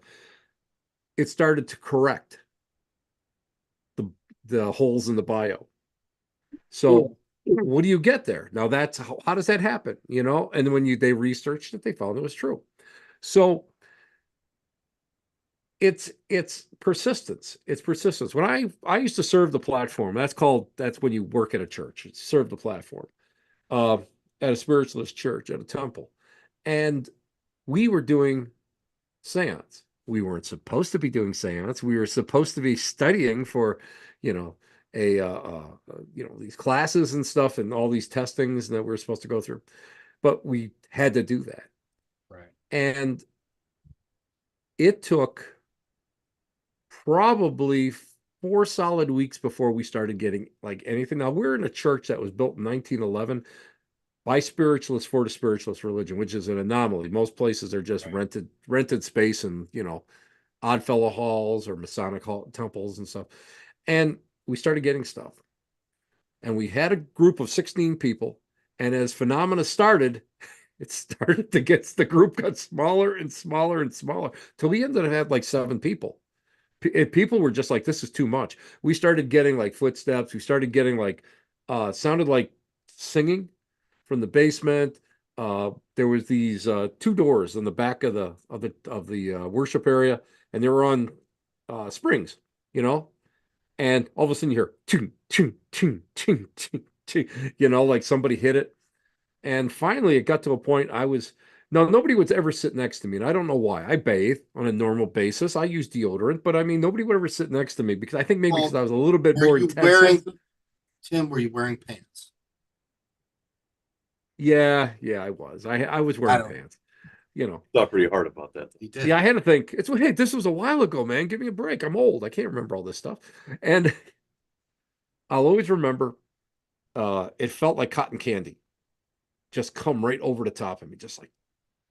It started to correct the holes in the bio. So what do you get there? Now that's how does that happen? And when they researched it, they found it was true. So it's persistence. It's persistence. When I used to serve the platform, that's when you work at a church. It's serve the platform. Uh, at a spiritualist church, at a temple. And we were doing seance. We weren't supposed to be doing seance. We were supposed to be studying for, you know, these classes and stuff and all these testings that we're supposed to go through. But we had to do that. Right. And it took probably 4 solid weeks before we started getting like anything. Now we're in a church that was built in 1911 by spiritualists for the spiritualist religion, which is an anomaly. Most places are just rented space and Oddfellow halls or Masonic temples and stuff. And we started getting stuff. And we had a group of 16 people. And as phenomena started, it started to get, the group got smaller and smaller and smaller till we ended up having like 7 people. People were just like, this is too much. We started getting like footsteps. We started getting like, sounded like singing from the basement. There was these 2 doors in the back of the worship area, and they were on springs, and all of a sudden you hear ting ting ting ting ting ting, like somebody hit it. And finally, it got to a point no, nobody would ever sit next to me, and I don't know why. I bathe on a normal basis. I use deodorant, but I mean, nobody would ever sit next to me because I think maybe because I was a little bit more intense. Tim, were you wearing pants? Yeah, I was. I was wearing pants. Thought pretty hard about that. He did. Yeah, I had to think. Hey, this was a while ago, man. Give me a break. I'm old. I can't remember all this stuff. And I'll always remember it felt like cotton candy. Just come right over the top of me. Just like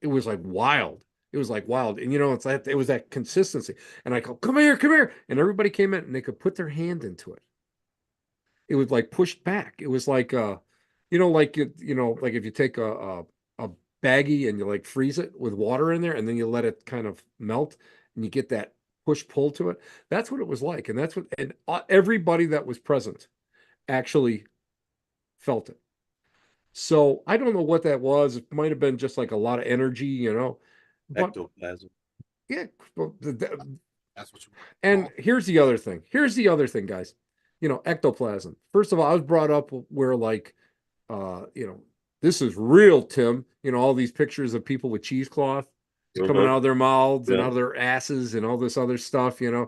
it was like wild. It was like wild. And it's like it was that consistency. And I go, come here, come here. And everybody came in and they could put their hand into it. It was like pushed back. It was like like if you take a baggie and you like freeze it with water in there and then you let it kind of melt and you get that push pull to it. That's what it was like. And everybody that was present actually felt it. So I don't know what that was. It might have been just like a lot of energy, but Ectoplasm. yeah. That's what you And here's the other thing. Guys. Ectoplasm. First of all, I was brought up where like uh, you know, this is real, Tim. All these pictures of people with cheesecloth coming out of their mouths and out of their asses and all this other stuff, and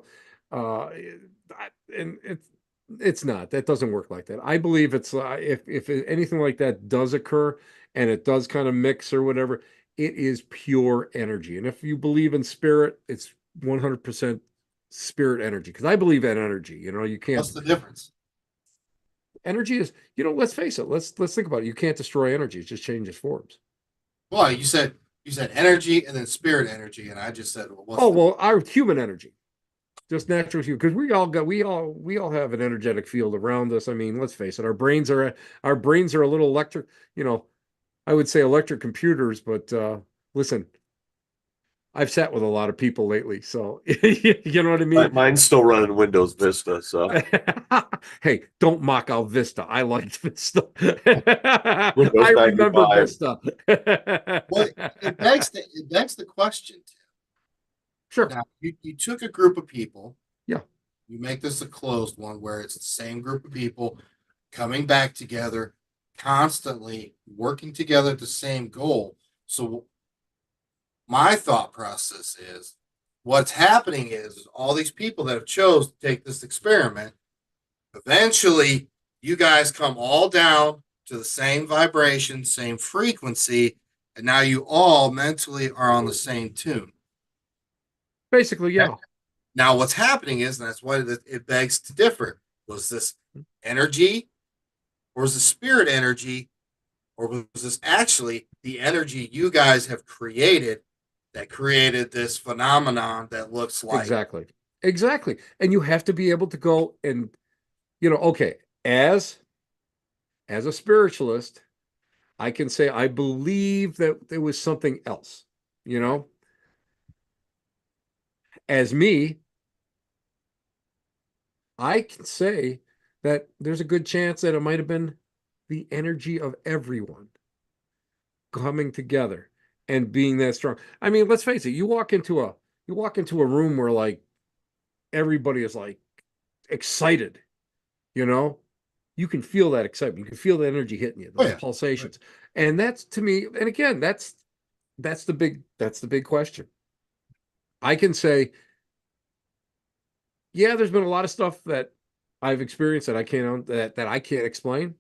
it's not. That doesn't work like that. I believe it's if anything like that does occur and it does kind of mix or whatever, it is pure energy. And if you believe in spirit, it's 100% spirit energy, because I believe in energy. You can't. What's the difference? Energy is, let's face it. Let's think about it. You can't destroy energy. It just changes forms. Well, you said energy and then spirit energy, and I just said, well, what's Oh, well, our human energy, just natural human, because we all have an energetic field around us. I mean, let's face it. Our brains are a little electric. I would say electric computers, but listen, I've sat with a lot of people lately, so you know what I mean. Mine's still running Windows Vista, so Hey, don't mock out Vista. I liked Vista. Windows I remember 95. Vista. well, it begs the question. Sure. Now, you took a group of people, Yeah. you make this a closed one where it's the same group of people coming back together, constantly working together at the same goal. So my thought process is what's happening is all these people that have chose to take this experiment, eventually you guys come all down to the same vibration, same frequency, and now you all mentally are on the same tune. Basically, yeah. Now, what's happening is, and that's why it begs to differ. Was this energy, or was this spirit energy, or was this actually the energy you guys have created that created this phenomenon that looks like? Exactly. And you have to be able to go and, okay, as a spiritualist, I can say I believe that there was something else, you know. As me, I can say that there's a good chance that it might have been the energy of everyone coming together and being that strong. I mean, let's face it, you walk into a room where like everybody is like excited, you know? You can feel that excitement. You can feel the energy hitting you, Oh those yeah, pulsations. And that's to me, and again, that's the big question. I can say, yeah, there's been a lot of stuff that I've experienced that I can't explain.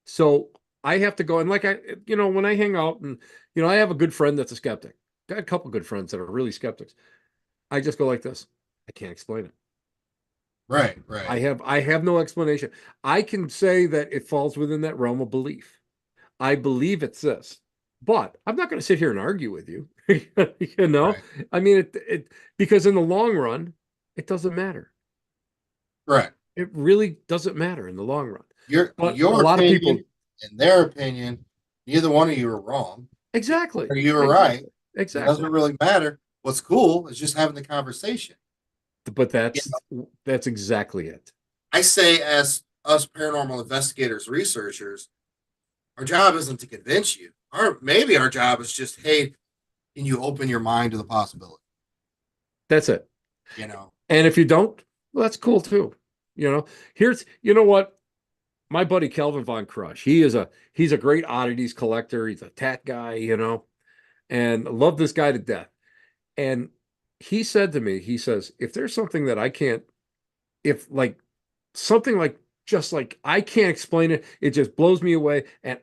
So I have to go and when I hang out and I have a good friend that's a skeptic. Got a couple good friends that are really skeptics. I just go like this. I can't explain it. right, I right, have I have no explanation. I can say that it falls within that realm of belief. I believe it's this, but I'm not going to sit here and argue with you. you know, right, I mean, because in the long run, it doesn't matter. correct. It really doesn't matter in the long run. But a Your lot of people, opinion and their opinion, neither one of you are wrong. exactly, Or you are right. exactly, It doesn't exactly. really matter. What's cool is just having the conversation. But You know, that's exactly it. I say, as us paranormal investigators, researchers, our job isn't to convince you. Maybe our job is just, hey, can you open your mind to the possibility? That's it. You know, And if you don't, well, that's cool too. You know, you know what? My buddy Kelvin Von Crush, he's a great oddities collector. He's a tat guy, and I love this guy to death. And he said to me, he says, if there's something that I can't, if like something like just like I can't explain it, it just blows me away. And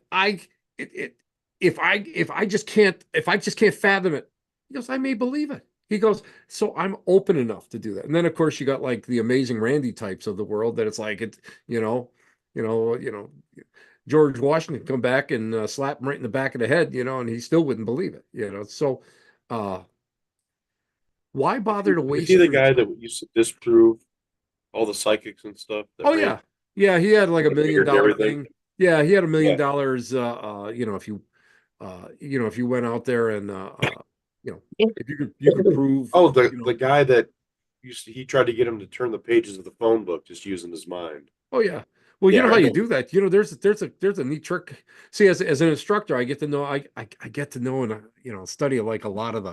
if I just can't fathom it, he goes, I may believe it. He goes, so I'm open enough to do that. And then of course you got like the amazing Randy types of the world that it's like you know, you know, George Washington come back and slap him right in the back of the head, and he still wouldn't believe it. So uh why bother to Was he waste the your guy time? that used to disprove all the psychics and stuff that Oh ran yeah. Yeah, he had like a million figured and dollar everything? thing. Yeah, he had a million Yeah. dollars if you went out there and if you could prove, Oh, the guy that he tried to get him to turn the pages of the phone book just using his mind. oh yeah. Well, you Yeah, know I how you remember. do that. There's a neat trick. See, as an instructor, I get to know I get to know and study like a lot of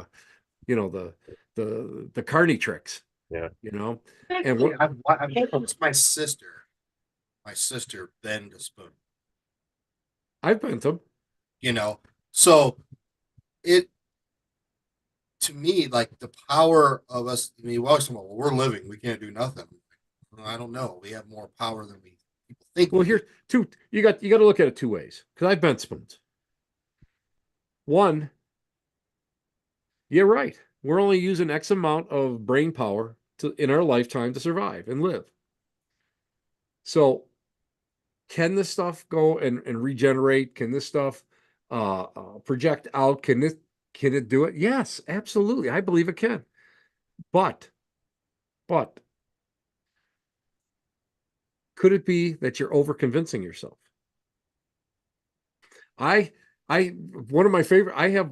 the Carney tricks, Yeah. and actually, what I've noticed my sister bend a spoon. I've been to. You know, so it to me, like the power of us. I mean, we always talk about, well, we're living, we can't do nothing. Well, I don't know. We have more power than we people think Well, we do. here's two. You got to look at it two ways because I've bent spoons. One, you're right. We're only using X amount of brain power in our lifetime to survive and live. So can this stuff go and regenerate? Can this stuff project out? Can it do it? Yes, absolutely. I believe it can. But could it be that you're over convincing yourself? I I one of my favorite I have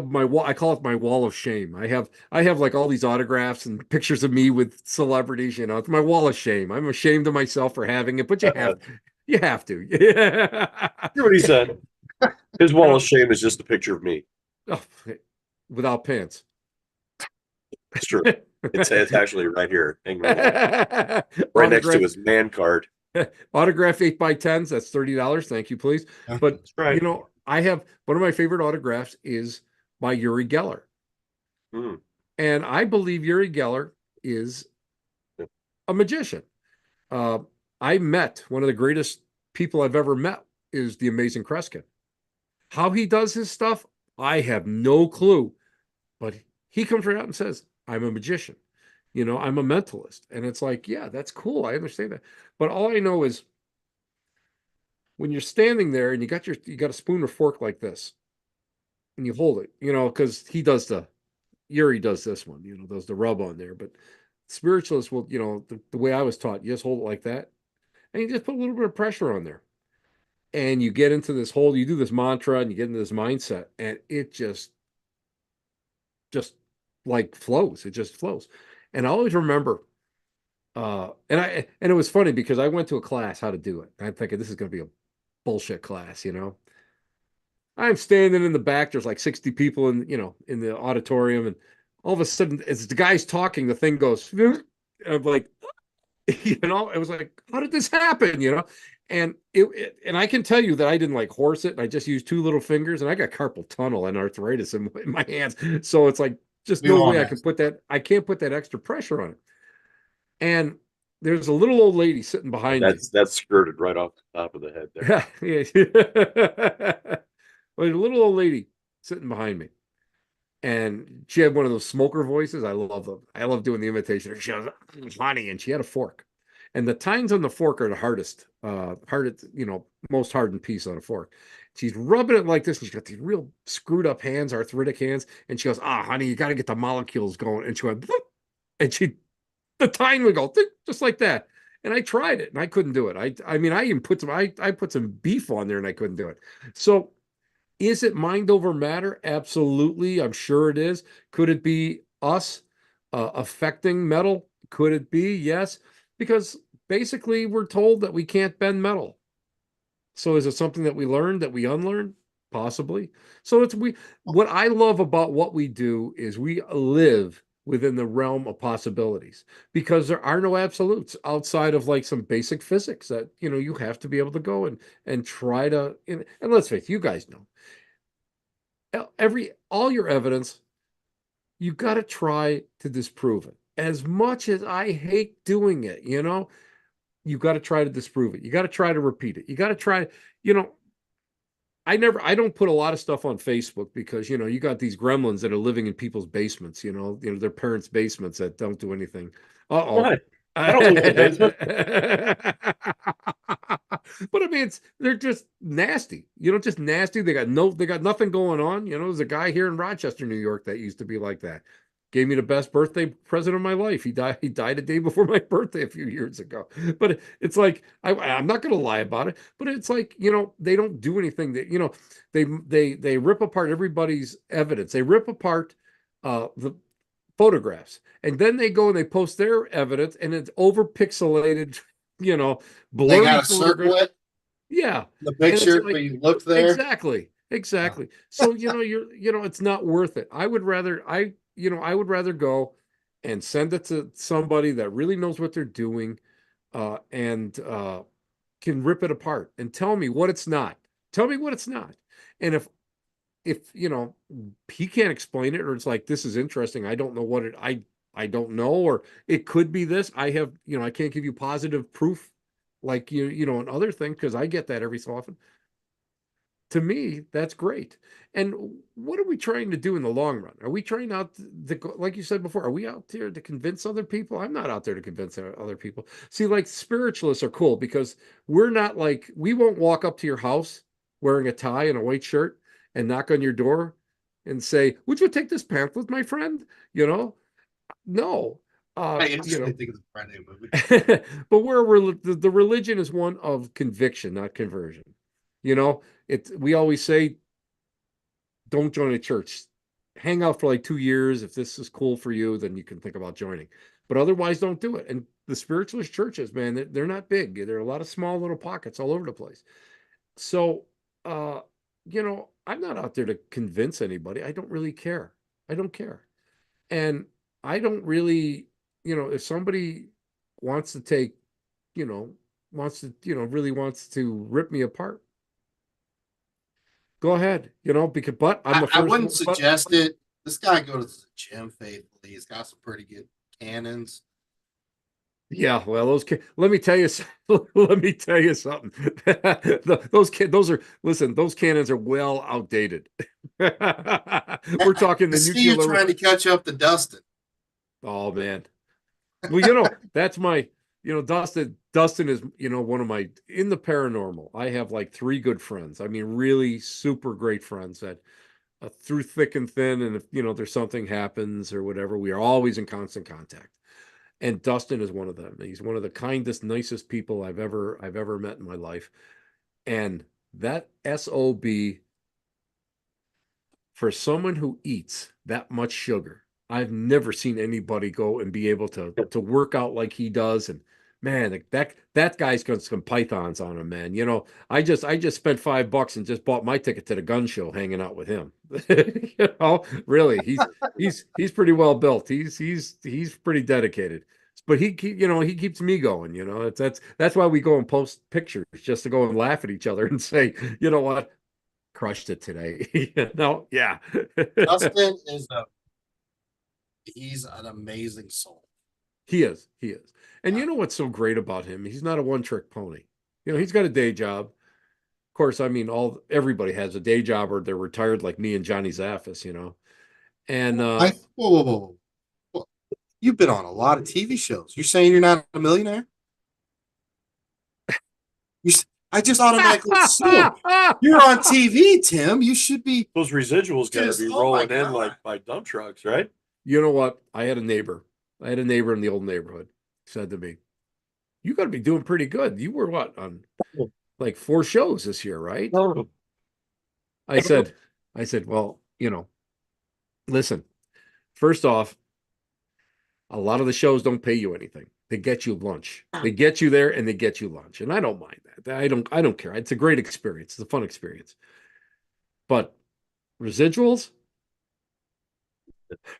my wall, I call it my wall of shame. I have like all these autographs and pictures of me with celebrities, it's my wall of shame. I'm ashamed of myself for having it, but you have to. Hear what he said. His You wall know, of shame is just a picture of me. oh, without pants. It's true. It's actually right here, hanging on the wall, right next to Autograph his man card. autograph 8x10s. That's $30. Thank you, please. But That's right. I have one of my favorite autographs is by Uri Geller. Mm. And I believe Uri Geller is a magician. Uh, I met one of the greatest people I've ever met is the amazing Kreskin. How he does his stuff, I have no clue. But he comes right out and says, I'm a magician. I'm a mentalist. And it's like, yeah, that's cool. I understand that. But all I know is when you're standing there and you got a spoon or fork like this, and you hold it, because Yuri does this one, does the rub on there. But spiritualists will, the way I was taught, you just hold it like that, and you just put a little bit of pressure on there. And you get into this whole, you do this mantra and you get into this mindset, and it just like flows. It just flows. And I always remember, and it was funny because I went to a class how to do it. I'm thinking this is going to be a bullshit class. I'm standing in the back. There's like 60 people in the auditorium, and all of a sudden, as the guy's talking, the thing goes. And I'm like, it was like, how did this happen? And and I can tell you that I didn't like horse it. And I just used two little fingers, and I got carpal tunnel and arthritis in my hands. So it's like just no way I can put that. I can't put that extra pressure on it. And there's a little old lady sitting behind me. That's skirted right off the top of the head there. Yeah. Well, a little old lady sitting behind me. And she had one of those smoker voices. I love them. I love doing the imitation. She goes, honey, and she had a fork. And the tines on the fork are the hardest, most hardened piece on a fork. She's rubbing it like this, and she's got these real screwed up hands, arthritic hands. And she goes, honey, you got to get the molecules going. And she went, "Bloop," and the tine would go just like that. And I tried it, and I couldn't do it. I mean, I even I put some beef on there, and I couldn't do it. So is it mind over matter? Absolutely. I'm sure it is. Could it be us affecting metal? Could it be? Yes. Because basically we're told that we can't bend metal. So is it something that we learned that we unlearned? Possibly. So what I love about what we do is we live within the realm of possibilities because there are no absolutes outside of like some basic physics that you have to be able to go and try to and let's face it, you guys know all your evidence, you got to try to disprove it. As much as I hate doing it, you got to try to disprove it. You got to try to repeat it. You got to try, you know, I don't put a lot of stuff on Facebook because, you got these gremlins that are living in people's basements, their parents' basements that don't do anything. Uh-oh. What? I don't live in a basement. But I mean, they're just nasty, just nasty. They got nothing going on. There's a guy here in Rochester, New York, that used to be like that. Gave me the best birthday present of my life. He died a day before my birthday a few years ago. But it's like I'm not going to lie about it. But it's like they don't do anything that they rip apart everybody's evidence. They rip apart the photographs, and then they go and they post their evidence, and it's over pixelated, blurry. They got to circle it. Yeah, The picture, like, but you look there. Exactly. So it's not worth it. I would rather go and send it to somebody that really knows what they're doing, and can rip it apart and tell me what it's not. Tell me what it's not. And if he can't explain it, or it's like, this is interesting, I don't know what I don't know, or it could be this, I can't give you positive proof like and other things, because I get that every so often. to me, that's great. And what are we trying to do in the long run? Are we trying out like you said before, are we out there to convince other people? I'm not out there to convince other people. See, like spiritualists are cool because we're not like, we won't walk up to your house wearing a tie and a white shirt and knock on your door and say, would you take this pamphlet, my friend? You know, no. I You know, instantly think of the Friday movie. but the religion is one of conviction, not conversion. You know, we always say, don't join a church. Hang out for like 2 years. If this is cool for you, then you can think about joining. But otherwise, don't do it. And the spiritualist churches, man, they're not big. There are a lot of small little pockets all over the place. So, uh, I'm not out there to convince anybody. I don't really care. I don't care. And I don't really, if somebody wants to take, you know, really wants to rip me apart, go ahead, because, but I'm the I first wouldn't one, but suggest it. This guy goes to the gym faithfully. He's got some pretty good cannons. yeah, well, let me tell you, let me tell you something. Those are, listen, those cannons are well outdated. We're talking I the see you nuclear. trying to catch up to Dustin. Oh man. Well, that's my, Dustin is, one of my, in the paranormal. I have like three good friends. I mean, really super great friends that through thick and thin, and if, there's something happens or whatever, we are always in constant contact. And Dustin is one of them. He's one of the kindest, nicest people I've ever met in my life. And that SOB, for someone who eats that much sugar, I've never seen anybody go and be able to work out like he does. And man, that guy's got some pythons on him, man. I just spent $5 and just bought my ticket to the gun show hanging out with him. Really, he's pretty well built. He's pretty dedicated. But he keeps me going. That's why we go and post pictures just to go and laugh at each other and say, you know what, crushed it today. No, yeah. Dustin he's an amazing soul. He is. He is. And Yeah. you know what's so great about him? He's not a one-trick pony. He's got a day job. Of course, I mean, everybody has a day job or they're retired like me and Johnny Zaffis. And Whoa, whoa, whoa, whoa. You've been on a lot of TV shows. You're saying you're not a millionaire? I just automatically assumed you're on TV, Tim. You should be. Those residuals got to be Oh my rolling in God. like by dump trucks, right? you know what? I had a neighbor. I had a neighbor in the old neighborhood said to me, "You got to be doing pretty good. You were what, on like 4 shows this year, right?" Oh. I said, well, listen, first off, a lot of the shows don't pay you anything. They get you lunch. They get you there and they get you lunch. And I don't mind that. I don't care. It's a great experience. It's a fun experience. But residuals,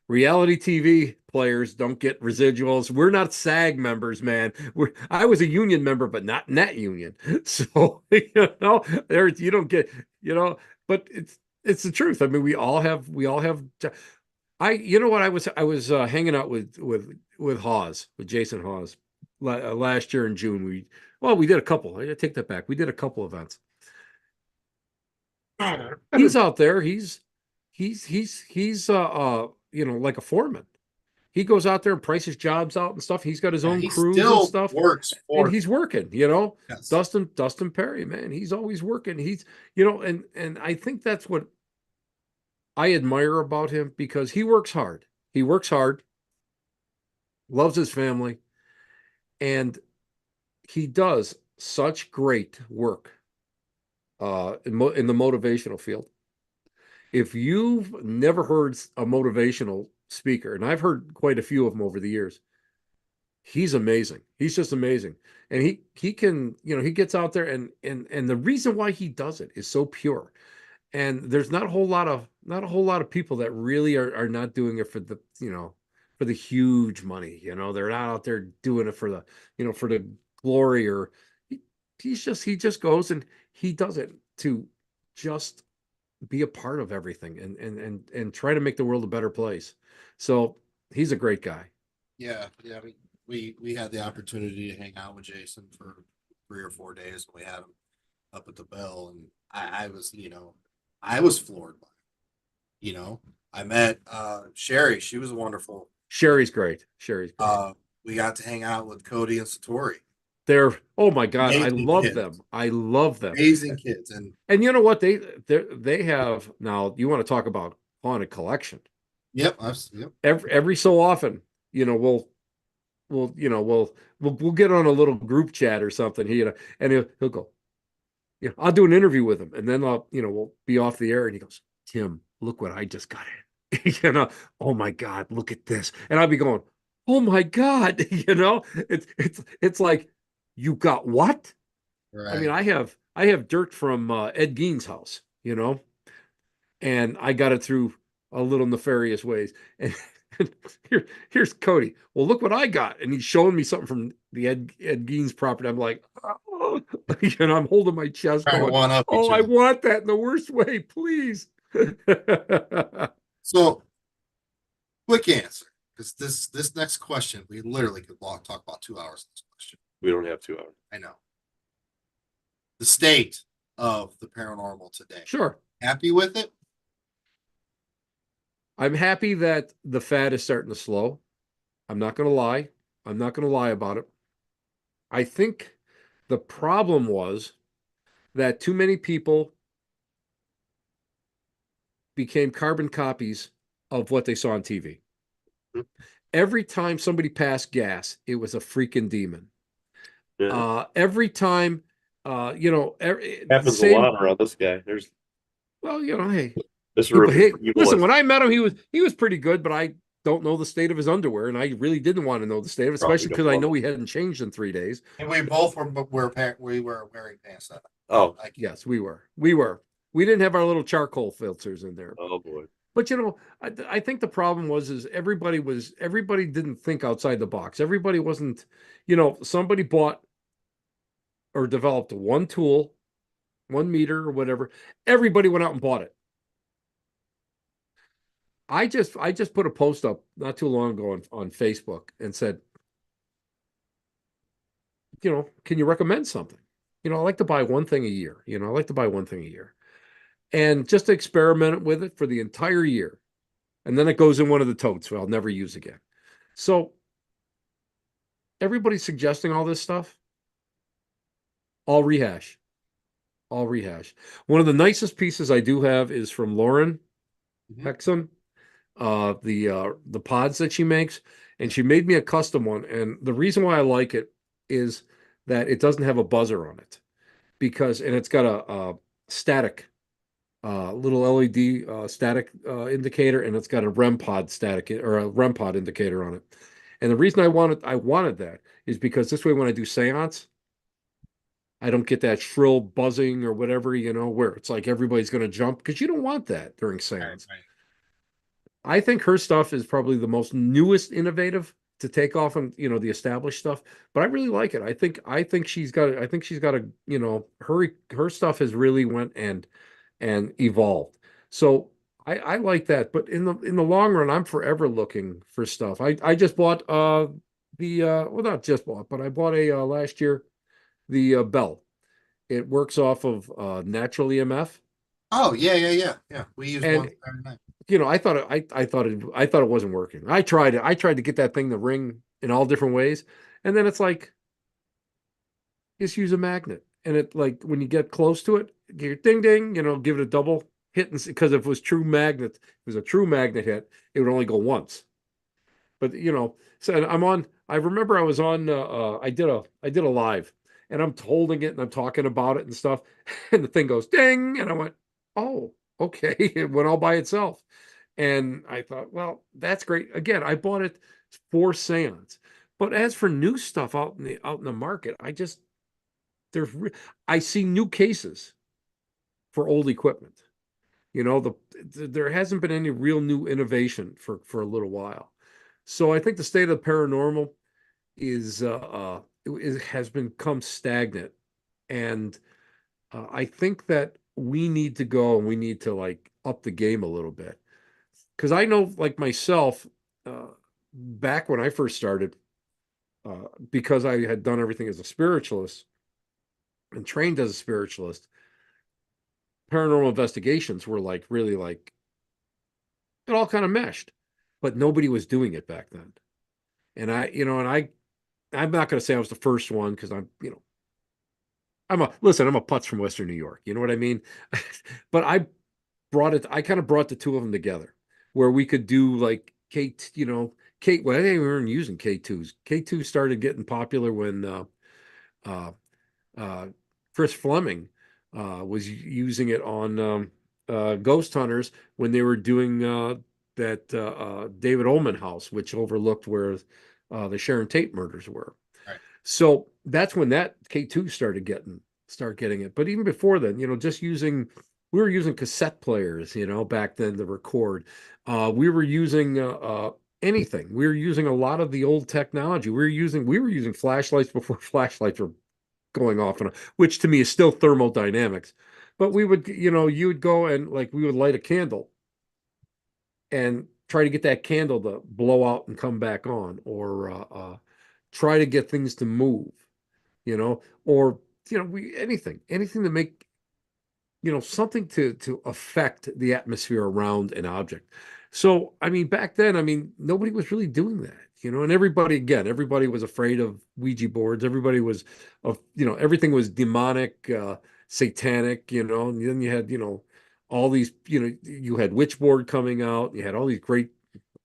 reality TV players don't get residuals. We're not SAG members, man. I was a union member, but not in that union. So, there you don't get, but it's the truth. I mean, we all have you know what, I was hanging out with Hawes, with Jason Hawes last year in June. We did a couple. I take that back. We did a couple events. He's out there. He's like a foreman. He goes out there and prices jobs out and stuff. He's got his Yeah, own he crews and still stuff, works and for. he's working. Yes. Dustin Perry, man, he's always working. And I think that's what I admire about him, because he works hard. He works hard, loves his family, and he does such great work in the motivational field. If you've never heard a motivational speaker, and I've heard quite a few of them over the years, he's amazing. He's just amazing. And he can, he gets out there, and the reason why he does it is so pure. And there's not a whole lot of people that really are not doing it for the huge money. They're not out there doing it for the glory, or he just goes and he does it to just be a part of everything, and try to make the world a better place. So he's a great guy. Yeah, yeah. We had the opportunity to hang out with Jason for 3 or 4 days. We had him up at the Bell, and I was, I was floored by it. I met Sherry. She was wonderful. Sherry's great. Sherry's great. We got to hang out with Cody and Satori. They're, oh my God, I Amazing love kids. them. I love them. Amazing kids. And And you know what? They have now. You want to talk about haunted collection? yep, Every so often, you know, we'll get on a little group chat or something. And he'll go, yeah, I'll do an interview with him, and then we'll be off the air, and he goes, Tim, look what I just got in. Oh my God, look at this, and I'll be going, oh my God, it's like, you got what? I mean, right. I have dirt from Ed Gein's house, and I got it through a little nefarious ways. And here's Cody. Well, look what I got, and he's showing me something from the Ed Gein's property. I'm like, oh, I'm holding my chest, Trying to going, one up oh, each I other. want that in the worst way, please. So, quick answer, because this next question, we literally could talk about 2 hours on this question. We don't have 2 hours. I know. The state of the paranormal today. Sure. Happy with it? I'm happy that the fad is starting to slow. I'm not going to lie. I'm not going to lie about it. I think the problem was that too many people became carbon copies of what they saw on TV. Hmm. Every time somebody passed gas, it was a freaking demon. Yeah. Every time, Happens a lot around this guy. There's well, hey, this but room is hey, evil listen, as- when I met him, he was pretty good, but I don't know the state of his underwear, and I really didn't want to know the state of it, Probably especially don't because I want know he hadn't changed in 3 days. And we both we were wearing pants. Oh, Yes, we were. We didn't have our little charcoal filters in there. oh boy. But I think the problem is everybody didn't think outside the box. Everybody wasn't, somebody bought or developed one tool, 1 meter or whatever. Everybody went out and bought it. I just put a post up not too long ago on Facebook and said, can you recommend something? I like to buy one thing a year. I like to buy one thing a year. And just experiment with it for the entire year. And then it goes in one of the totes I'll never use again. So everybody's suggesting all this stuff. I'll rehash. One of the nicest pieces I do have is from Lauren Hexon, the pods that she makes, and she made me a custom one. And the reason why I like it is that it doesn't have a buzzer on it, and it's got a static little LED static indicator, and it's got a REM pod static or a REM pod indicator on it. And the reason I wanted that is because this way when I do seance, I don't get that shrill buzzing or whatever, where it's like everybody's going to jump, because you don't want that during seance. Right. I think her stuff is probably the most newest innovative to take off on, the established stuff, but I really like it. I think she's got a, her stuff has really went and evolved. So I like that. But in the long run, I'm forever looking for stuff. I just bought well, not just bought, but I bought a last year, the Bell. It works off of natural EMF. Oh yeah. We used And one Saturday night. I thought it wasn't working. I tried it. I tried to get that thing to ring in all different ways, and then it's like, just use a magnet. And it, like, when you get close to it, ding ding, give it a double hit, and because if it was a true magnet hit, it would only go once. But so I remember I was on I did a live, and I'm holding it and I'm talking about it and stuff, and the thing goes ding, and I went, oh, okay. It went all by itself. And I thought, well, that's great. Again, I bought it for seance. But as for new stuff out in the market, there's I see new cases for old equipment. There hasn't been any real new innovation for a little while. So I think the state of the paranormal it has become stagnant, and I think that we need to go and we need to, like, up the game a little bit, because I know, like myself, back when I first started, because I had done everything as a spiritualist and trained as a spiritualist, paranormal investigations were like really like it all kind of meshed, but nobody was doing it back then. And I'm not going to say I was the first one because I'm a putz from Western New York. You know what I mean? But I kind of brought the two of them together where we could do like well, I didn't even using K2s. K2 started getting popular when uh, uh, Chris Fleming was using it on Ghost Hunters when they were doing that David Ullman house, which overlooked where the Sharon Tate murders were. Right. So that's when that K2 start getting it. But even before then, just we were using cassette players, back then to record. We were using anything. We were using a lot of the old technology. We were using flashlights before flashlights were going off and on, which to me is still thermodynamics. But you would go and like we would light a candle and try to get that candle to blow out and come back on, or try to get things to move, or anything to make something to affect the atmosphere around an object. So I mean, back then, I mean, nobody was really doing that, and everybody was afraid of Ouija boards. Everybody was of everything was demonic, satanic, and then you had all these, you had Witchboard coming out. You had all these great.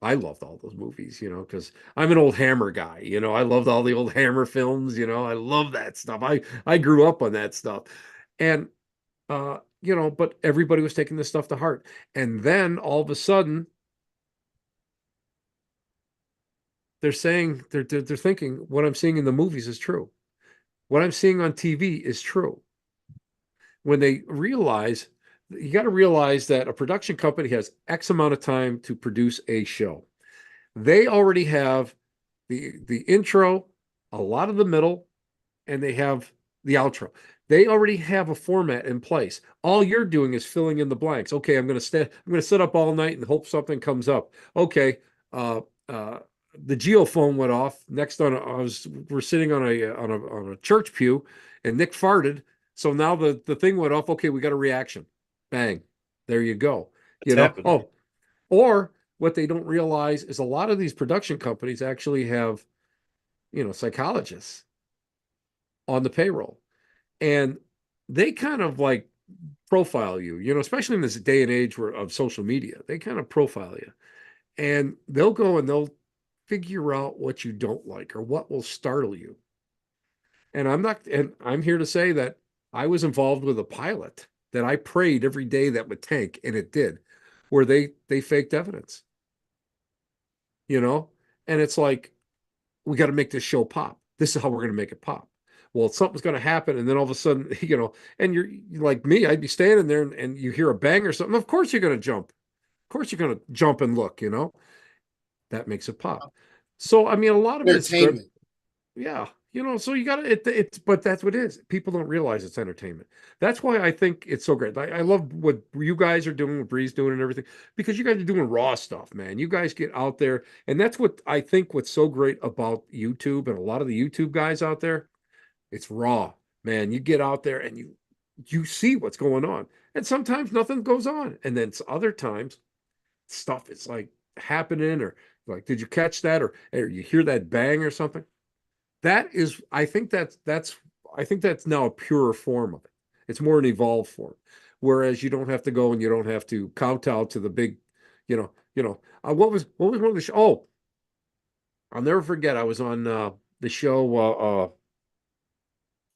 I loved all those movies, because I'm an old Hammer guy. I loved all the old Hammer films. I love that stuff. I grew up on that stuff, and but everybody was taking this stuff to heart. And then all of a sudden, they're thinking what I'm seeing in the movies is true. What I'm seeing on TV is true. When they realize, you got to realize that a production company has X amount of time to produce a show. They already have the intro, a lot of the middle, and they have the outro. They already have a format in place. All you're doing is filling in the blanks. Okay, I'm going to sit up all night and hope something comes up. Okay, uh, uh, the geophone went off. Next we're sitting on a church pew, and Nick farted. So now the thing went off. Okay, we got a reaction. Bang, there you go. It's happening. Oh, or what they don't realize is a lot of these production companies actually have psychologists on the payroll, and they kind of like profile you, especially in this day and age of social media. They kind of profile you, and they'll go and they'll figure out what you don't like or what will startle you. And I'm here to say that I was involved with a pilot that I prayed every day that would tank, and it did, where they faked evidence, and it's like, we got to make this show pop. This is how we're going to make it pop. Well, something's going to happen, and then all of a sudden, and you're like me, I'd be standing there, and you hear a bang or something. Of course, you're going to jump. Of course, you're going to jump and look. That makes it pop. So, I mean, a lot of it is script. Entertainment. Yeah, so you got to it's but that's what it is. People don't realize it's entertainment. That's why I think it's so great. I love what you guys are doing, what Bree's doing and everything, because you guys are doing raw stuff, man. You guys get out there, and that's what I think what's so great about YouTube and a lot of the YouTube guys out there. It's raw, man. You get out there and you see what's going on. And sometimes nothing goes on. And then other times stuff is like happening, or like, did you catch that? Or you hear that bang or something? That is, I think that's now a purer form of it. It's more an evolved form. Whereas you don't have to go and you don't have to kowtow to the big, what was one of the oh, I'll never forget. I was on the show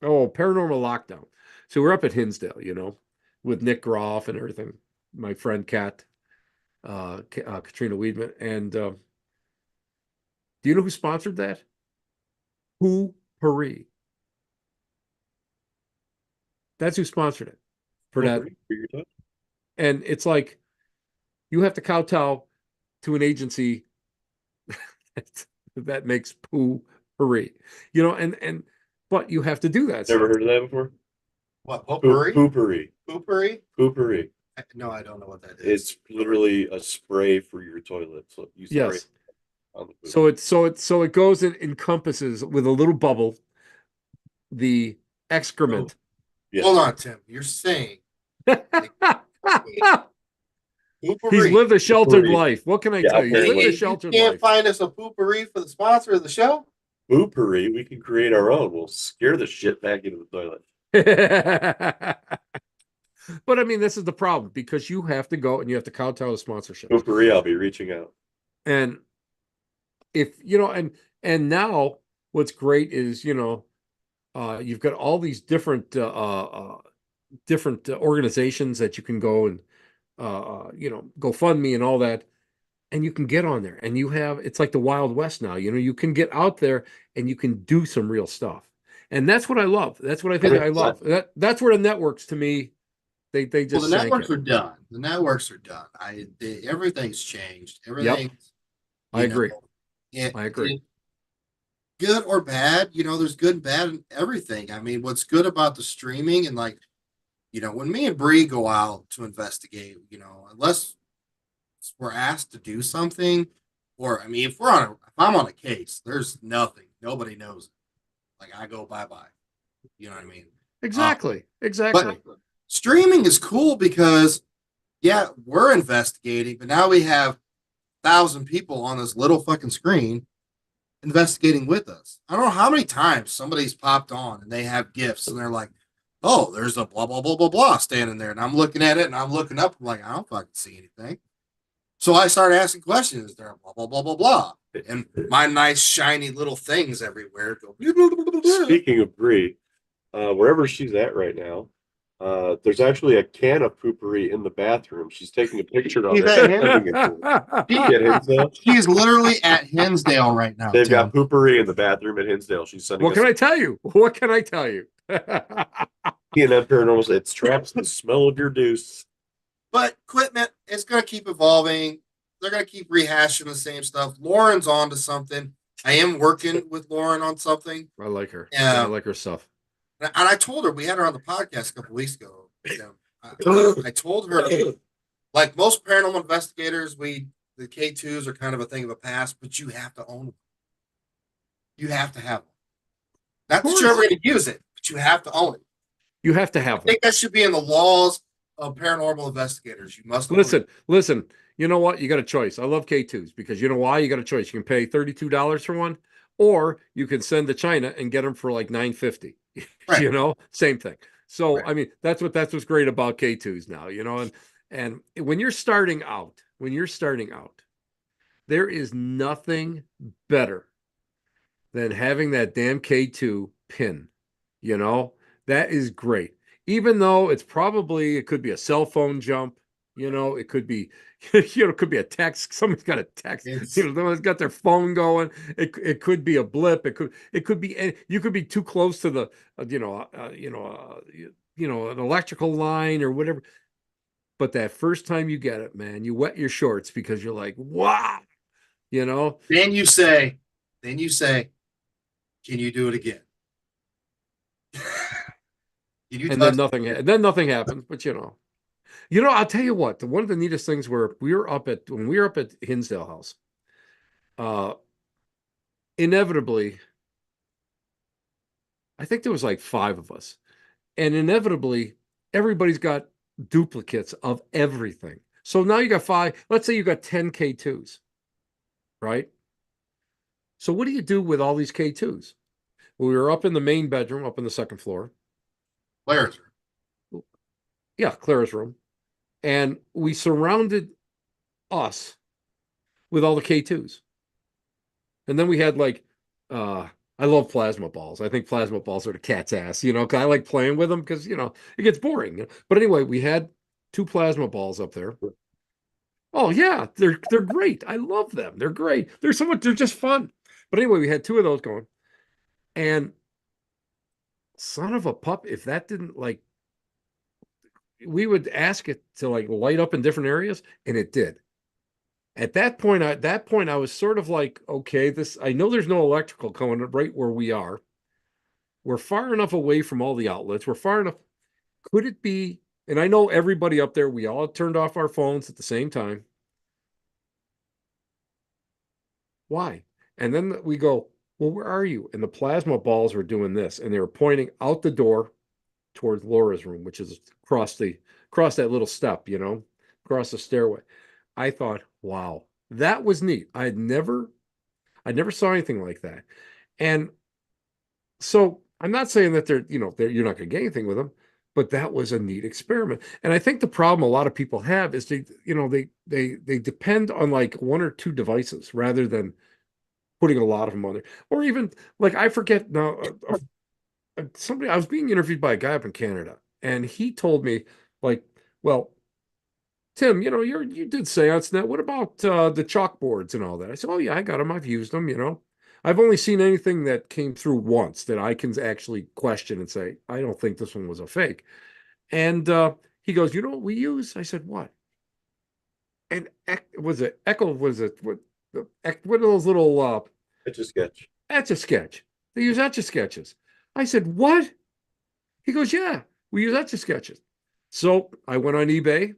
Paranormal Lockdown. So we're up at Hinsdale, with Nick Groff and everything. My friend Kat, Katrina Weedman. And do you know who sponsored that? Who Paris. That's who sponsored it for that. And it's like you have to kowtow to an agency that makes Pooh Paris, and but you have to do that. Never heard of that before? What? Potpourri? Poopery. Potpourri? Poopery. No, I don't know what that is. It's literally a spray for your toilet. So you spray Yes. on the poop. So it goes and encompasses with a little bubble the excrement. Yes. Hold on, Tim. You're saying He's Poopery. lived a sheltered Poopery. life. What can I Yeah, tell you? He's lived apparently. a You sheltered can't life. find us a poopery for the sponsor of the show. Poopery, we can create our own. We'll scare the shit back into the toilet. But I mean, this is the problem because you have to go and you have to kowtow to sponsorships. Poopery, I'll be reaching out. And if you know, and now what's great is you've got all these different organizations that you can go and GoFundMe and all that, and you can get on there, and it's like the Wild West now. You can get out there and you can do some real stuff, and that's what I love. That's what I think I love. That's where the networks to me they Well, just the sank networks it. are done. The networks are done. Everything's changed. Yep, Everything. I agree. I agree. Good or bad, there's good and bad in everything. I mean, what's good about the streaming and when me and Bree go out to investigate, unless we're asked to do something, or I mean, if I'm on a case, there's nothing, nobody knows it. Like I go bye bye. You know what I mean? Exactly. But streaming is cool because yeah, we're investigating, but now we have 1,000 people on this little fucking screen investigating with us. I don't know how many times somebody's popped on and they have gifts and they're like, oh, there's a blah, blah, blah, blah, blah standing there. And I'm looking at it and I'm looking up. I'm like, I don't fucking see anything. So I started asking questions. Is there a blah, blah, blah, blah, blah? And my nice, shiny little things everywhere go. Speaking of Bree, wherever she's at right now, there's actually a can of poopery in the bathroom. She's taking a picture of it. She's literally at Hinsdale right now. They've got poopery in the bathroom at Hinsdale. She's sending What can I tell you? What can I tell you? TNF Paranormal, it traps the smell of your deuce. But equipment is going to keep evolving. They're going to keep rehashing the same stuff. Lauren's on to something. I am working with Lauren on something. I like her. I like her stuff. And I told her, we had her on the podcast a couple weeks ago. I told her, like most paranormal investigators, the K2s are kind of a thing of the past, but you have to own them. You have to have them. Not that you're ever going to use it, but you have to own it. You have to have them. I think that should be in the laws of paranormal investigators. You must listen. You know what? You got a choice. I love K2s because you know why? You got a choice. You can pay $32 for one, or you can send to China and get them for like $9.50. Right. Same thing. So right. I mean, that's what's great about K2s now. And when you're starting out, there is nothing better than having that damn K2 pin. That is great. Even though it could be a cell phone jump, it could be, it could be a text. Somebody's got a text. Someone's got their phone going. It could be a blip. It could be. You could be too close to the, an electrical line or whatever. But that first time you get it, man, you wet your shorts because you're like, wow, Then you say, can you do it again? And then nothing happens. But I'll tell you what. One of the neatest things when we were up at Hinsdale House, inevitably, I think there was like 5 of us, and inevitably, everybody's got duplicates of everything. So now you got 5. Let's say you got 10 K2s, right? So what do you do with all these K2s? Well, we were up in the main bedroom, up on the second floor. Clara's room. Yeah, Clara's room. And we surrounded us with all the K2s. And then we had I love plasma balls. I think plasma balls are the cat's ass, because I like playing with them because, it gets boring. But anyway, we had 2 plasma balls up there. Oh yeah, they're great. I love them. They're great. They're just fun. But anyway, we had 2 of those going. And son of a pup, if that didn't we would ask it to light up in different areas, and it did. At that point, I was sort of like, okay, I know there's no electrical coming right where we are. We're far enough away from all the outlets. We're far enough. Could it be? And I know everybody up there, we all turned off our phones at the same time. Why? And then we go, well, where are you? And the plasma balls were doing this, and they were pointing out the door towards Laura's room, which is across the across that little step, across the stairway. I thought, wow, that was neat. I never saw anything like that. And so I'm not saying that you're not going to get anything with them, but that was a neat experiment. And I think the problem a lot of people have is they depend on like one or two devices rather than putting a lot of them on there. Or even like I forget now, somebody I was being interviewed by a guy up in Canada, and he told me like, well, Tim, you did seance net. What about the chalkboards and all that? I said, oh yeah, I got them. I've used them. I've only seen anything that came through once that I can actually question and say, I don't think this one was a fake. And he goes, you know what we use? I said, what? And was it Echo? Was it what are those little It's a sketch. Etch a Sketch? They use Etch a Sketches. I said, what? He goes, yeah, we use Etch a Sketches. So I went on eBay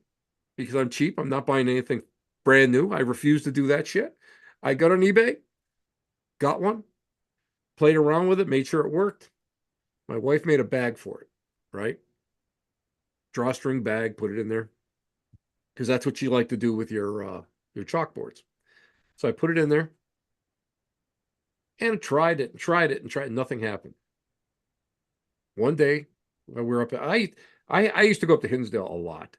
because I'm cheap. I'm not buying anything brand new. I refuse to do that shit. I got on eBay, got one, played around with it, made sure it worked. My wife made a bag for it, right? Drawstring bag, put it in there because that's what you like to do with your chalkboards. So I put it in there and tried it and tried it and tried. Nothing happened. One day, we were up. I used to go up to Hinsdale a lot.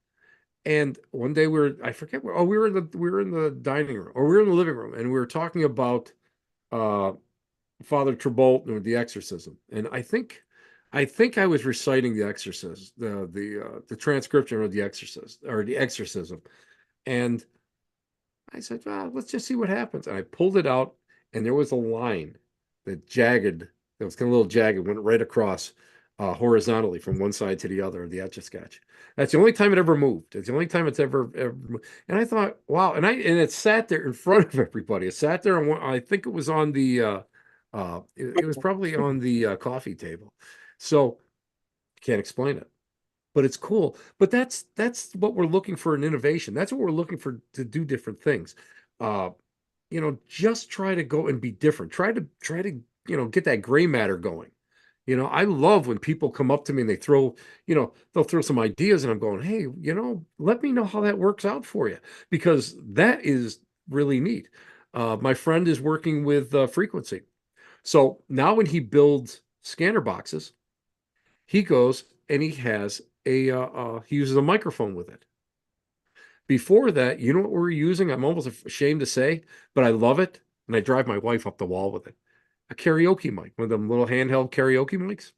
And one day I forget where, we were in the dining room or we were in the living room and we were talking about uh Father Trabolt and the exorcism. And I think I was reciting the exorcism, the transcription of the exorcist or the exorcism. And I said, well, let's just see what happens. And I pulled it out and there was a line that was kind of a little jagged, went right across horizontally from one side to the other of the Etch a Sketch. That's the only time it ever moved. It's the only time it's ever moved. And I thought, wow. And it sat there in front of everybody. It sat there and I think it was on it was probably on the coffee table. So can't explain it, but it's cool. But that's what we're looking for in innovation. That's what we're looking for to do different things. Uh, just try to go and be different. Try to get that gray matter going. I love when people come up to me and they'll throw some ideas and I'm going, hey, let me know how that works out for you because that is really neat. My friend is working with frequency. So now when he builds scanner boxes, he goes and he uses a microphone with it. Before that, you know what we're using? I'm almost ashamed to say, but I love it. And I drive my wife up the wall with it. A karaoke mic, one of them little handheld karaoke mics.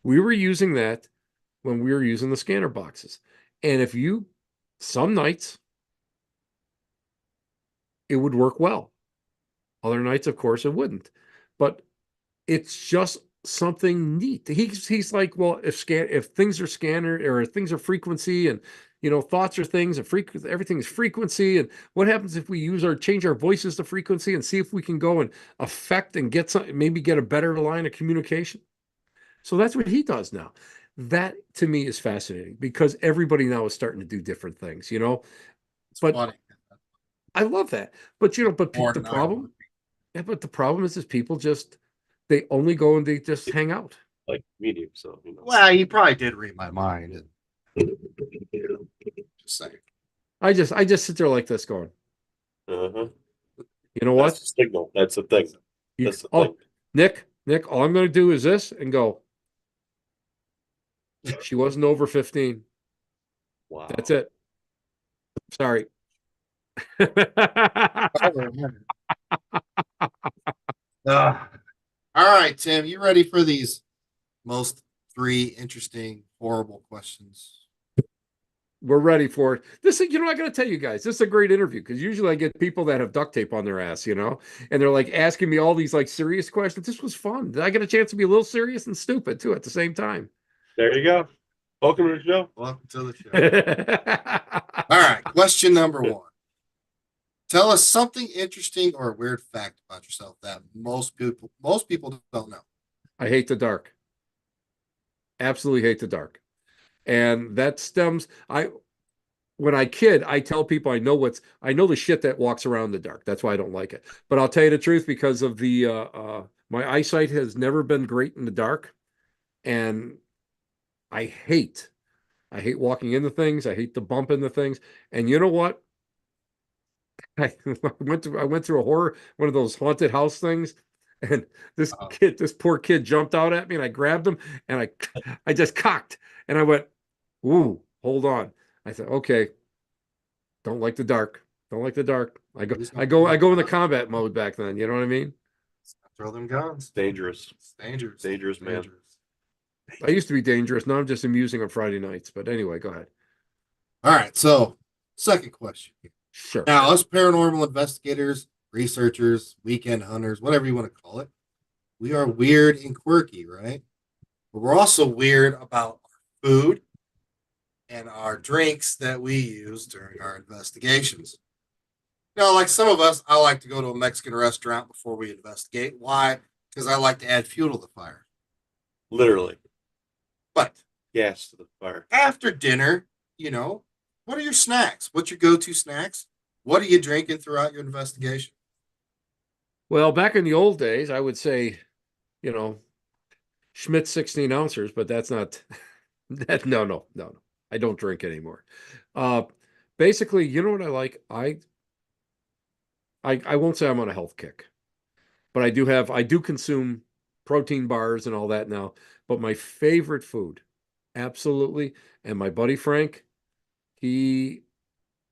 We were using that when we were using the scanner boxes. And some nights, it would work well. Other nights, of course, it wouldn't. But it's just something neat. He's like, well, if things are scanner or if things are frequency and thoughts are things and everything is frequency, and what happens if we change our voices to frequency and see if we can go and affect and maybe get a better line of communication. So that's what he does now. That to me is fascinating because everybody now is starting to do different things, It's but funny. I love that. But More the than I problem, would. yeah, but the problem is people they only go and they just hang out. Like medium, so Well, you probably did read my mind. Just saying. I just sit there like this going, Uh-huh. you know That's what? the signal. That's the thing. That's the thing. Oh, Nick, all I'm going to do is this and go, she wasn't over 15. Wow. That's it. Sorry. All right, Tim, you ready for these most three interesting, horrible questions? We're ready for it. I got to tell you guys, this is a great interview because usually I get people that have duct tape on their ass, and they're like asking me all these like serious questions. This was fun. I get a chance to be a little serious and stupid too at the same time. There you go. Welcome to the show. Welcome to the show. All right, question number one. Tell us something interesting or a weird fact about yourself that most people don't know. I hate the dark. Absolutely hate the dark. And that stems when I kid, I tell people I know the shit that walks around in the dark. That's why I don't like it. But I'll tell you the truth because of my eyesight has never been great in the dark, and I hate I hate walking into things. I hate to bump into things. And you know what? I I went through a one of those haunted house things, and Uh, this poor kid jumped out at me, and I grabbed him, and I just cocked, and I went, "Ooh, hold on." I said, "Okay, don't like the dark. Don't like the dark." who's gonna throw I them go into guns? combat mode back then. You know what I mean? Throw them guns. Dangerous. It's dangerous. Dangerous, man. Dangerous. I used to be dangerous. Now I'm just amusing on Friday nights. But anyway, go ahead. All right. So, second question. Sure. Now, us paranormal investigators, researchers, weekend hunters, whatever you want to call it, we are weird and quirky, right? But we're also weird about our food and our drinks that we use during our investigations. Like some of us, I like to go to a Mexican restaurant before we investigate. Why? Because I like to add fuel to the fire. Literally. But Gas to the fire. after dinner, what are your snacks? What's your go-to snacks? What are you drinking throughout your investigation? Well, back in the old days, I would say, you know, Schmidt 16 ounces, but that's not that. No, no, no, no. I don't drink anymore. Uh, Basically, you know what I like? I won't say I'm on a health kick, but I do consume protein bars and all that now. But my favorite food, absolutely, and my buddy Frank, he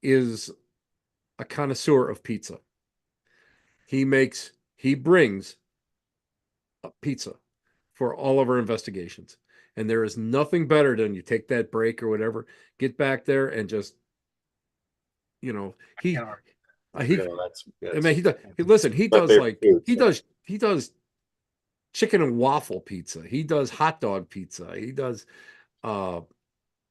is a connoisseur of pizza. He brings a pizza for all of our investigations. And there is nothing better than you take that break or whatever, get back there and just, you know, I can't argue. he, Yeah, I mean, that's listen, my favorite food. he does chicken and waffle pizza. He does hot dog pizza. He does, uh,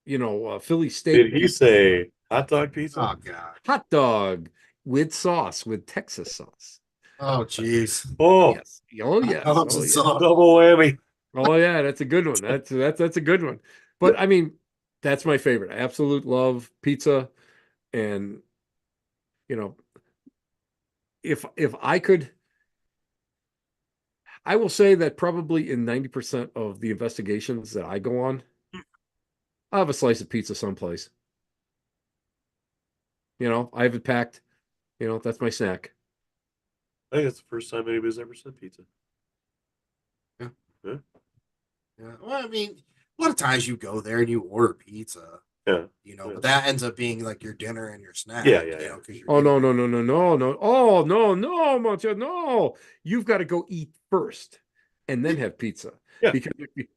Philly Did steak he pizza, say hot dog pizza? Oh God. hot dog with sauce, with Texas sauce. Oh jeez. Oh, Yes. Oh, Hot yes. dogs Oh, and yeah. sauce. double whammy. Oh yeah, that's a good one. That's a good one. But I mean, that's my favorite. I absolute love pizza, and you know, if I could, I will say that probably in 90% of the investigations that I go on, I have a slice of pizza someplace. I have it packed. That's my snack. I think that's the first time anybody's ever said pizza. Yeah. Yeah. Yeah. Well, I mean, a lot of times you go there and you order pizza, Yeah. but that ends up being like your dinner and your snack. Yeah, yeah, yeah. Because you're Oh no, eating. no, no, no, no, no. Oh no, no, Monsieur, no. You've got to go eat first and then have pizza. Yeah. Because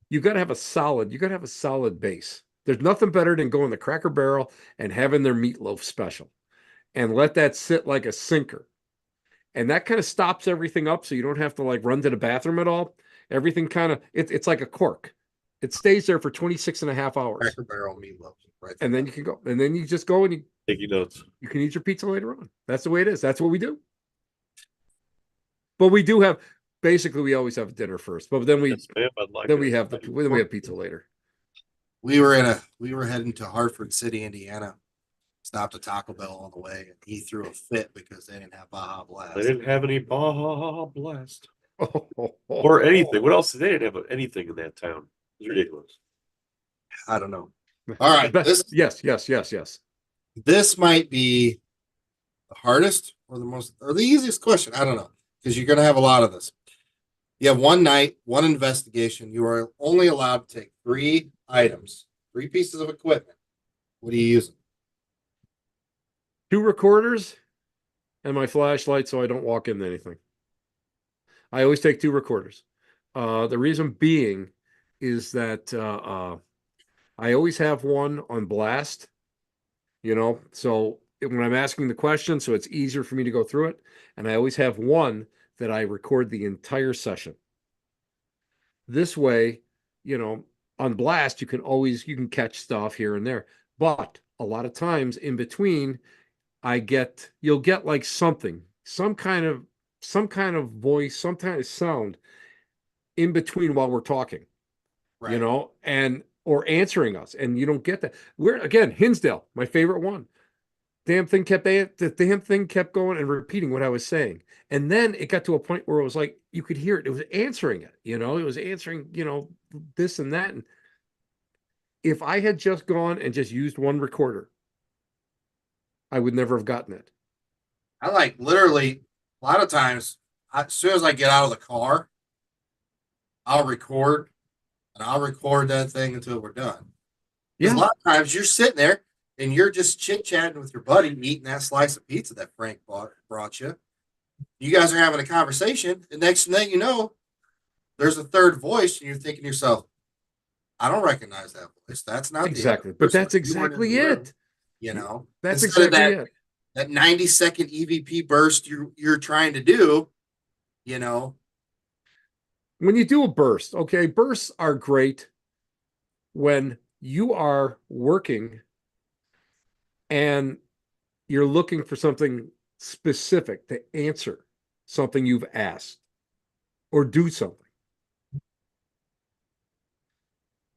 you got to have you got to have a solid base. There's nothing better than going to Cracker Barrel and having their meatloaf special and let that sit like a sinker. And that kind of stops everything up so you don't have to like run to the bathroom at all. Everything kind of it's like a cork. It stays there for 26 and a half hours. Cracker Barrel meatloaf, right? And then you can go. And then you just go and Taking notes. you can eat your pizza later on. That's the way it is. That's what we do. But we do have basically we always have dinner first. But then Yes, ma'am, I'd like then it. we have pizza later. We were heading to Hartford City, Indiana. Stopped at Taco Bell on the way, and he threw a fit because they didn't have Baja Blast. They didn't have any Baja Blast Oh, or anything. What else? They didn't have anything in that town. It's ridiculous. I don't know. All right, yes. this might be the hardest or the easiest question. I don't know, because you're going to have a lot of this. You have one night, one investigation. You are only allowed to take 3 items, 3 pieces of equipment. What are you using? 2 recorders and my flashlight so I don't walk into anything. I always take 2 recorders. The reason being is that I always have one on blast, so when I'm asking the question, so it's easier for me to go through it. And I always have one that I record the entire session. This way, on blast, you can catch stuff here and there. But a lot of times in between, you'll get like some kind of voice, some kind of sound in between while we're talking, Right. and or answering us, and you don't get that. We're again Hinsdale, my favorite one. The damn thing kept going and repeating what I was saying, and then it got to a point where it was like you could hear it. It was answering it, it was answering, this and that, and if I had just gone and just used one recorder, I would never have gotten it. I like literally a lot of times, as soon as I get out of the car, I'll record and I'll record that thing until we're done. Because a Yeah, lot of times you're sitting there and you're just chit chatting with your buddy, eating that slice of pizza that Frank brought you. You guys are having a conversation, and next thing you know, there's a third voice, and you're thinking to yourself, I don't recognize that voice. That's not the other exactly. But person. that's You weren't in the exactly room, it. you know. That's Instead of exactly it. that 90-second EVP burst you're trying to do, you know. When you do a burst, okay, bursts are great when you are working and you're looking for something specific to answer something you've asked or do something.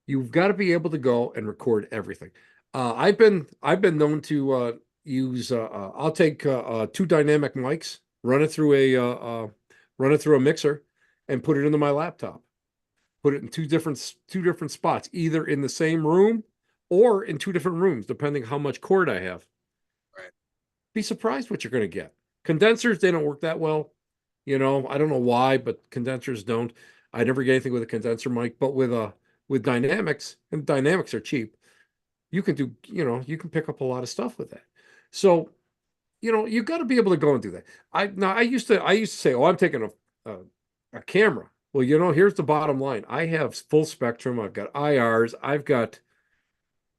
You've got to be able to go and record everything. I've been known to use. I'll take two dynamic mics, run it through a mixer, and put it into my laptop. Put it in two different spots, either in the same room or in two different rooms, depending how much cord I have. Right. Be surprised what you're going to get. Condensers, they don't work that well. I don't know why, but condensers don't. I never get anything with a condenser mic, but with dynamics, and dynamics are cheap, you can do, you can pick up a lot of stuff with that. So, you got to be able to go and do that. I used to say, oh, I'm taking a camera. Well, here's the bottom line. I have full spectrum. I've got IRs.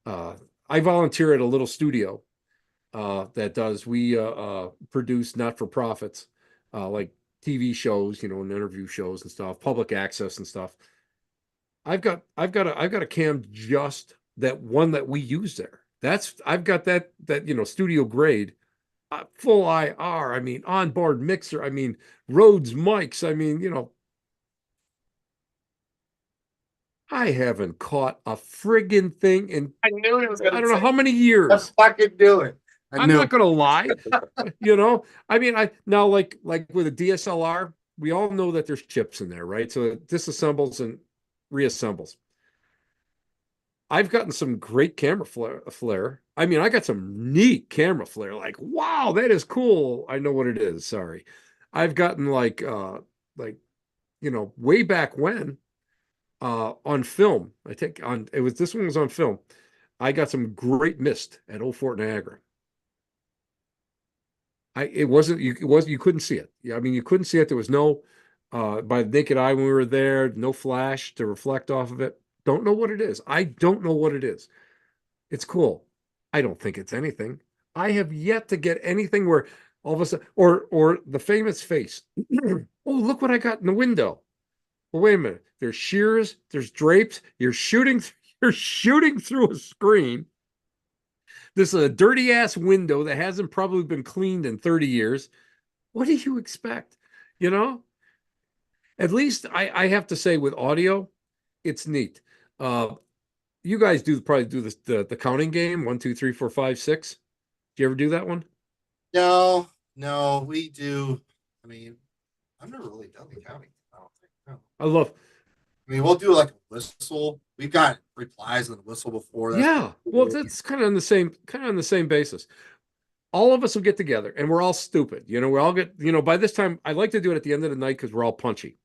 Uh, I volunteer at a little studio that does, we produce not for profits, like TV shows, and interview shows and stuff, public access and stuff. I've got a cam just that one that we use there. I've got that studio grade, full IR. I mean, onboard mixer. I mean, Rhodes mics. I mean, I haven't caught a friggin' thing in I knew he was I going to don't know say, how many let's years. fucking do it. I I'm knew. not gonna lie. I mean, I now like with a DSLR, we all know that there's chips in there, right? So it disassembles and reassembles. I've gotten some great camera flare. I mean, I got some neat camera flare. Like, wow, that is cool. I know what it is. Sorry. I've gotten like way back when on film. I think on it was this one was on film. I got some great mist at Old Fort Niagara. You couldn't see it. Yeah, I mean you couldn't see it. There was no by the naked eye when we were there, no flash to reflect off of it. Don't know what it is. I don't know what it is. It's cool. I don't think it's anything. I have yet to get anything where all of a sudden or the famous face. Oh, look what I got in the window. Well, wait a minute. There's shears, there's drapes. You're shooting through a screen. This is a dirty ass window that hasn't probably been cleaned in 30 years. What do you expect? You know, at least I have to say with audio, it's neat. Uh, you guys probably do this, the counting game 1, 2, 3, 4, 5, 6. Do you ever do that one? No, we do. I mean, I've never really done the counting. I don't think. No. I love, I mean, we'll do like a whistle. We've got replies on the whistle before. That's yeah. Well, that's kind of on the same basis. All of us will get together and we're all stupid. We all get, by this time, I like to do it at the end of the night because we're all punchy.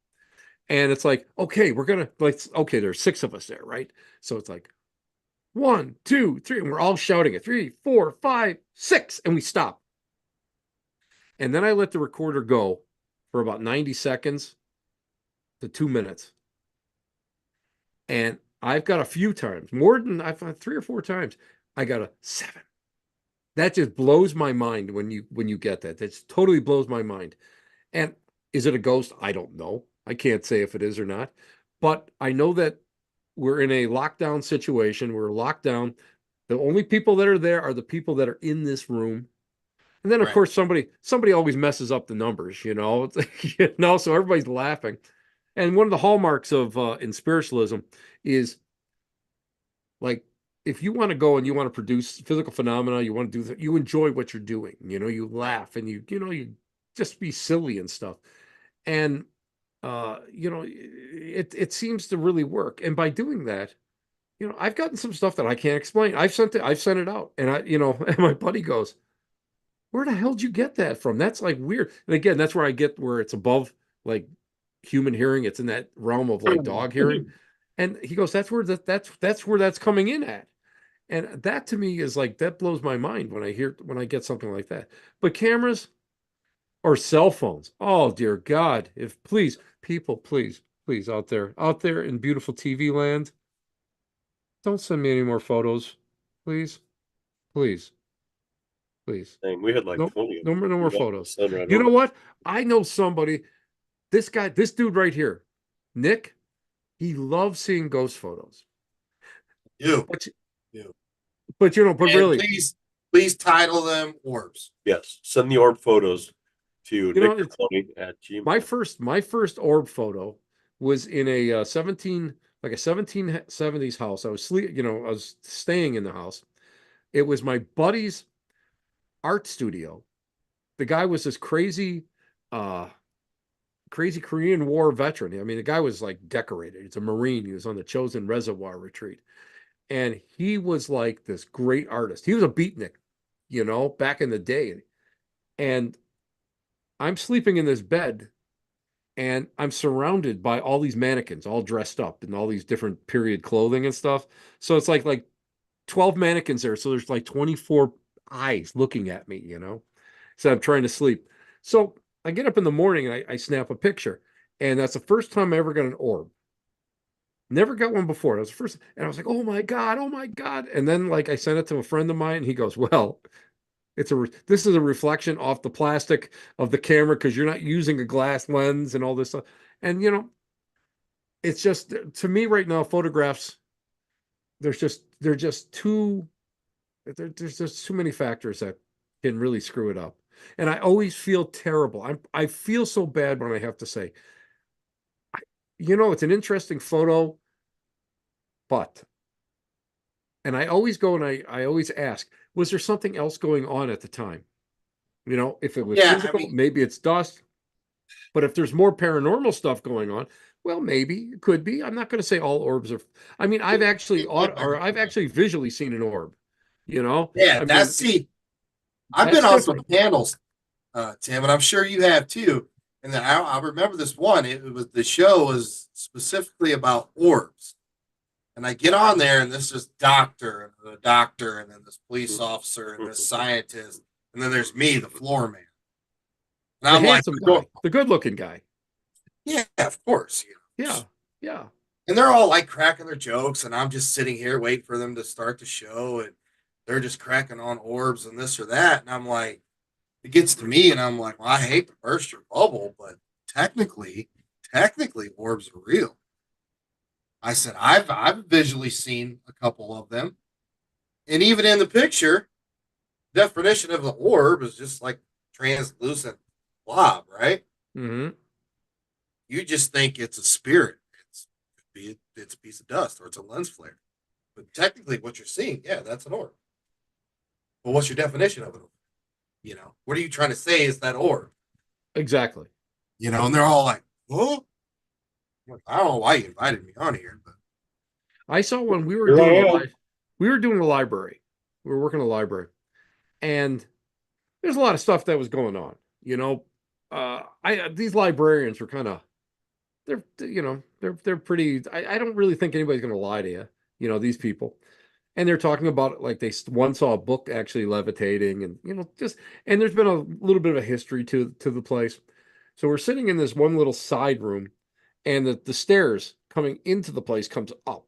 And it's like, okay, okay, there's 6 of us there, right? So it's like 1, 2, 3, and we're all shouting it 3, 4, 5, 6, and we stop. And then I let the recorder go for about 90 seconds to 2 minutes. And I've got a few times, more than I've had 3 or 4 times, I got a 7. That just blows my mind when you get that. That totally blows my mind. And is it a ghost? I don't know. I can't say if it is or not. But I know that we're in a lockdown situation. We're locked down. The only people that are there are the people that are in this room. And then of right. course somebody always messes up the numbers, so everybody's laughing. And one of the hallmarks of in spiritualism is like if you want to go and you want to produce physical phenomena, you want to do that, you enjoy what you're doing. You laugh and you just be silly and stuff. And it seems to really work. And by doing that, I've gotten some stuff that I can't explain. I've sent it out, and and my buddy goes, "Where the hell did you get that from? That's like weird." And again, that's where I get where it's above like human hearing. It's in that realm of like dog hearing. And he goes, "That's where that's where that's coming in at." And that to me is like that blows my mind when I get something like that. But cameras or cell phones, oh dear God, if please, people, please out there in beautiful TV land, don't send me any more photos, please, please, please. Dang, we had like No, 20 of no them. more, no We more got to photos. send right You know over. what? I know somebody. This dude right here, Nick. He loves seeing ghost photos. You. But You. but And really, please title them orbs. Yes, send the orb photos to it's nickmaloney at my gmail. first orb photo was in a 1770s house. I was staying in the house. It was my buddy's art studio. The guy was this uh crazy Korean War veteran. I mean, the guy was like decorated. He's a Marine. He was on the Chosin Reservoir retreat. And he was like this great artist. He was a beatnik, back in the day. And I'm sleeping in this bed and I'm surrounded by all these mannequins all dressed up in all these different period clothing and stuff. So it's like 12 mannequins there. So there's like 24 eyes looking at me. So I'm trying to sleep. So I get up in the morning and I snap a picture. And that's the first time I ever got an orb. Never got one before. That was the first, and I was like, "Oh my God, oh my God!" And then like I sent it to a friend of mine. And he goes, "Well, this is a reflection off the plastic of the camera because you're not using a glass lens and all this stuff." And it's just to me right now, photographs. They're just too. There's just too many factors that can really screw it up. And I always feel terrible. I feel so bad when I have to say, it's an interesting photo, but and I always go and I always ask, was there something else going on at the time? If it was Yeah, I physical, mean, maybe it's dust. But if there's more paranormal stuff going on, well, maybe it could be. I'm not going to say all orbs are. I mean, I've actually visually seen an orb. yeah, I that's mean, see, I've been that's on some different. panels, Tim, and I'm sure you have too. And then I remember this one. It was the show was specifically about orbs. And I get on there, and this is doctor, and then this police officer, and this scientist, and then there's me, the floor man. And The I'm like, handsome guy, the good-looking guy. yeah, of course. Yeah, yeah. And they're all like cracking their jokes, and I'm just sitting here waiting for them to start the show, and they're just cracking on orbs and this or that. And I'm like, it gets to me, and I'm like, well, I hate to burst your bubble, but technically, technically, orbs are real. I said, I've visually seen a couple of them. And even in the picture, definition of the orb is just like translucent blob, right? Hmm. You just think it's a spirit. It's a piece of dust or it's a lens flare. But technically, what you're seeing, yeah, that's an orb. But what's your definition of it? What are you trying to say is that orb? Exactly. And they're all like, "Oh, I don't know why you invited me on here, but I saw when Here I am. we were doing a library. We were working a library, and there's a lot of stuff that was going on. I these librarians were kind of they're pretty. I don't really think anybody's going to lie to you. These people, and they're talking about like they one saw a book actually levitating, and just and there's been a little bit of a history to the place. So we're sitting in this one little side room, and the stairs coming into the place comes up.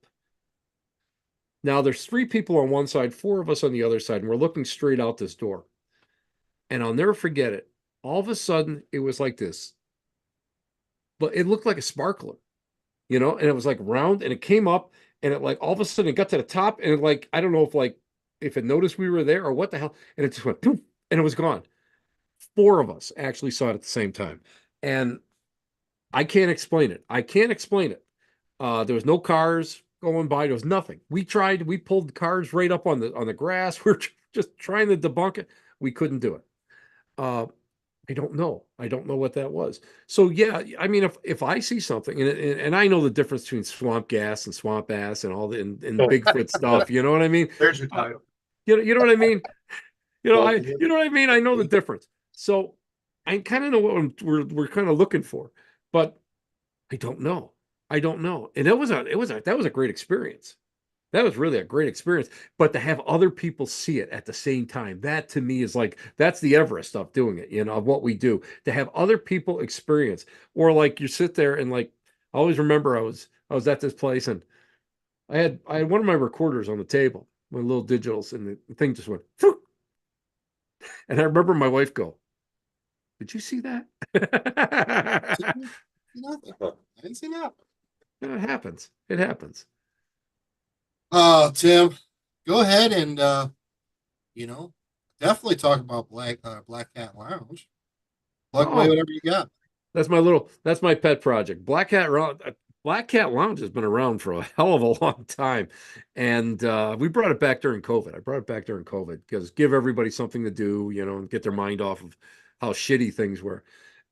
Now there's three people on one side, four of us on the other side, and we're looking straight out this door. And I'll never forget it. All of a sudden, it was like this, but it looked like a sparkler, and it was like round, and it came up, and it like all of a sudden it got to the top, and it like I don't know if it noticed we were there or what the hell, and it just went poof, and it was gone. Four of us actually saw it at the same time, and I can't explain it. I can't explain it. There was no cars going by. There was nothing. We tried. We pulled cars right up on the grass. We're just trying to debunk it. We couldn't do it. Uh, I don't know. I don't know what that was. So yeah, I mean, if I see something, and I know the difference between swamp gas and swamp ass and all the and Bigfoot stuff, you know what I mean? There's your title. You know what I mean? Well, You know what I mean? I know the difference. So I kind of know what we're kind of looking for, but I don't know. I don't know. And that was a great experience. That was really a great experience. But to have other people see it at the same time, that to me is like that's the Everest of doing it, of what we do. To have other people experience, or like you sit there and like I always remember I was at this place and I had one of my recorders on the table, my little digitals, and the thing just went, "Phew." And I remember my wife go, "Did you see that?" Nothing. I didn't see nothing. It happens. It happens. Tim, go ahead and you know, definitely talk about Black Cat Lounge. Plug away Oh, whatever you got. that's my pet project. Black Cat Lounge has been around for a hell of a long time. And we brought it back during COVID. I brought it back during COVID because give everybody something to do, and get their mind off of how shitty things were.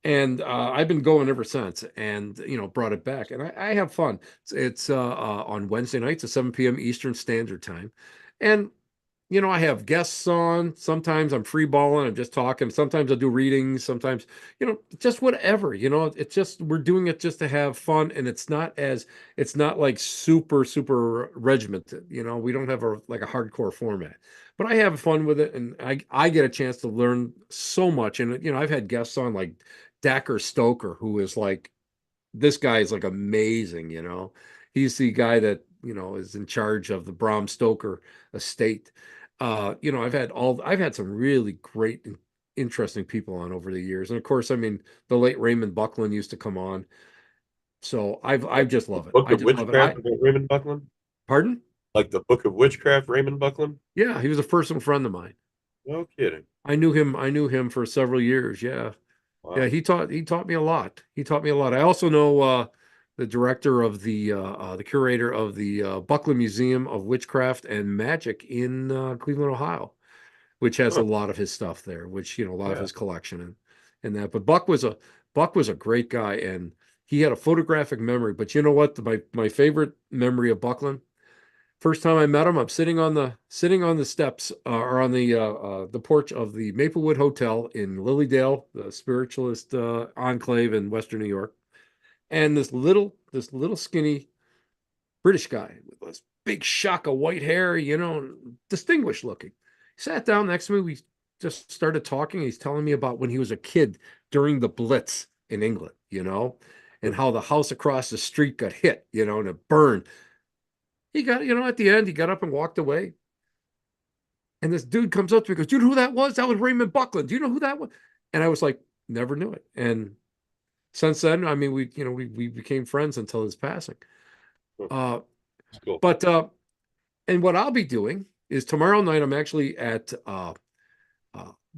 And I've been going ever since and, brought it back. And I have fun. It's on Wednesday nights at 7 p.m. Eastern Standard Time. And I have guests on. Sometimes I'm free balling. I'm just talking. Sometimes I'll do readings. Sometimes, just whatever. It's just we're doing it just to have fun, and it's not like super super regimented. We don't have like a hardcore format, but I have fun with it, and I get a chance to learn so much. And I've had guests on like Dacker Stoker, who is like this guy is like amazing. He's the guy that, is in charge of the Bram Stoker estate. I've had some really great and interesting people on over the years. And of course, I mean, the late Raymond Buckland used to come on. So I just the love it. Book I of just love it. I Witchcraft about Raymond Buckland? Pardon? Like the Book of Witchcraft, Raymond Buckland? Yeah, he was a personal friend of mine. No kidding. I knew him for several years. Yeah. Yeah, Wow. he taught me a lot. He taught me a lot. I also know the director of the curator of the Buckland Museum of Witchcraft and Magic in Cleveland, Ohio, which has a Huh. lot of his stuff there, which a lot of Yeah. his collection and that. But Buck was a great guy, and he had a photographic memory. But you know what? My favorite memory of Buckland. First time I met him, I'm sitting on the steps or on the porch of the Maplewood Hotel in Lilydale, the spiritualist enclave in Western New York, and this little skinny British guy with this big shock of white hair, distinguished looking. He sat down next to me. We just started talking. He's telling me about when he was a kid during the Blitz in England, and how the house across the street got hit, and it burned. He got, at the end, he got up and walked away. And this dude comes up to me and goes, "Do you know who that was? That was Raymond Buckland. Do you know who that was?" And I was like, never knew it. And since then, I mean, we became friends until his passing. Huh. Uh, That's cool. but and what I'll be doing is tomorrow night, I'm actually at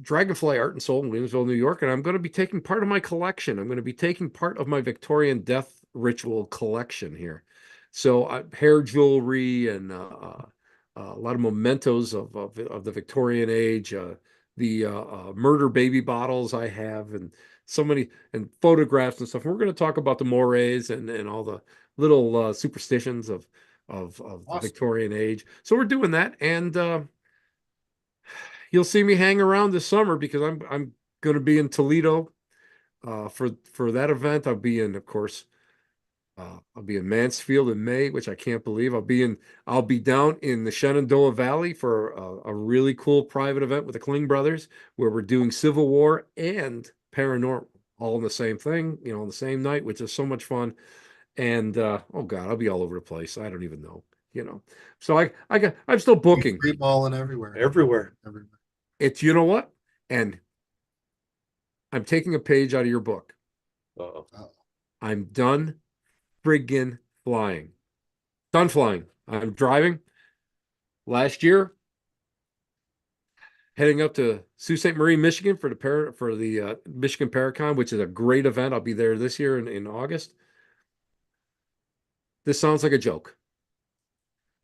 Dragonfly Art and Soul in Williamsville, New York, and I'm going to be taking part of my collection. I'm going to be taking part of my Victorian death ritual collection here. So hair jewelry and a lot of mementos of the Victorian age, the murder baby bottles I have, and so many and photographs and stuff. And we're going to talk about the mores and all the little superstitions of the Awesome. Victorian age. So we're doing that, and you'll see me hang around this summer because I'm going to be in Toledo for that event. Of course, I'll be in Mansfield in May, which I can't believe. I'll be down in the Shenandoah Valley for a really cool private event with the Kling brothers, where we're doing Civil War and paranormal all in the same thing, on the same night, which is so much fun. And oh God, I'll be all over the place. I don't even know. So I'm still You booking. free balling everywhere. Everywhere. Everywhere. It's you know what? And I'm taking a page out of your book. Uh-oh. I'm done friggin' flying. Done flying. I'm driving. Last year, heading up to Sault Ste. Marie, Michigan for the Michigan Paracon, which is a great event. I'll be there this year in August. This sounds like a joke.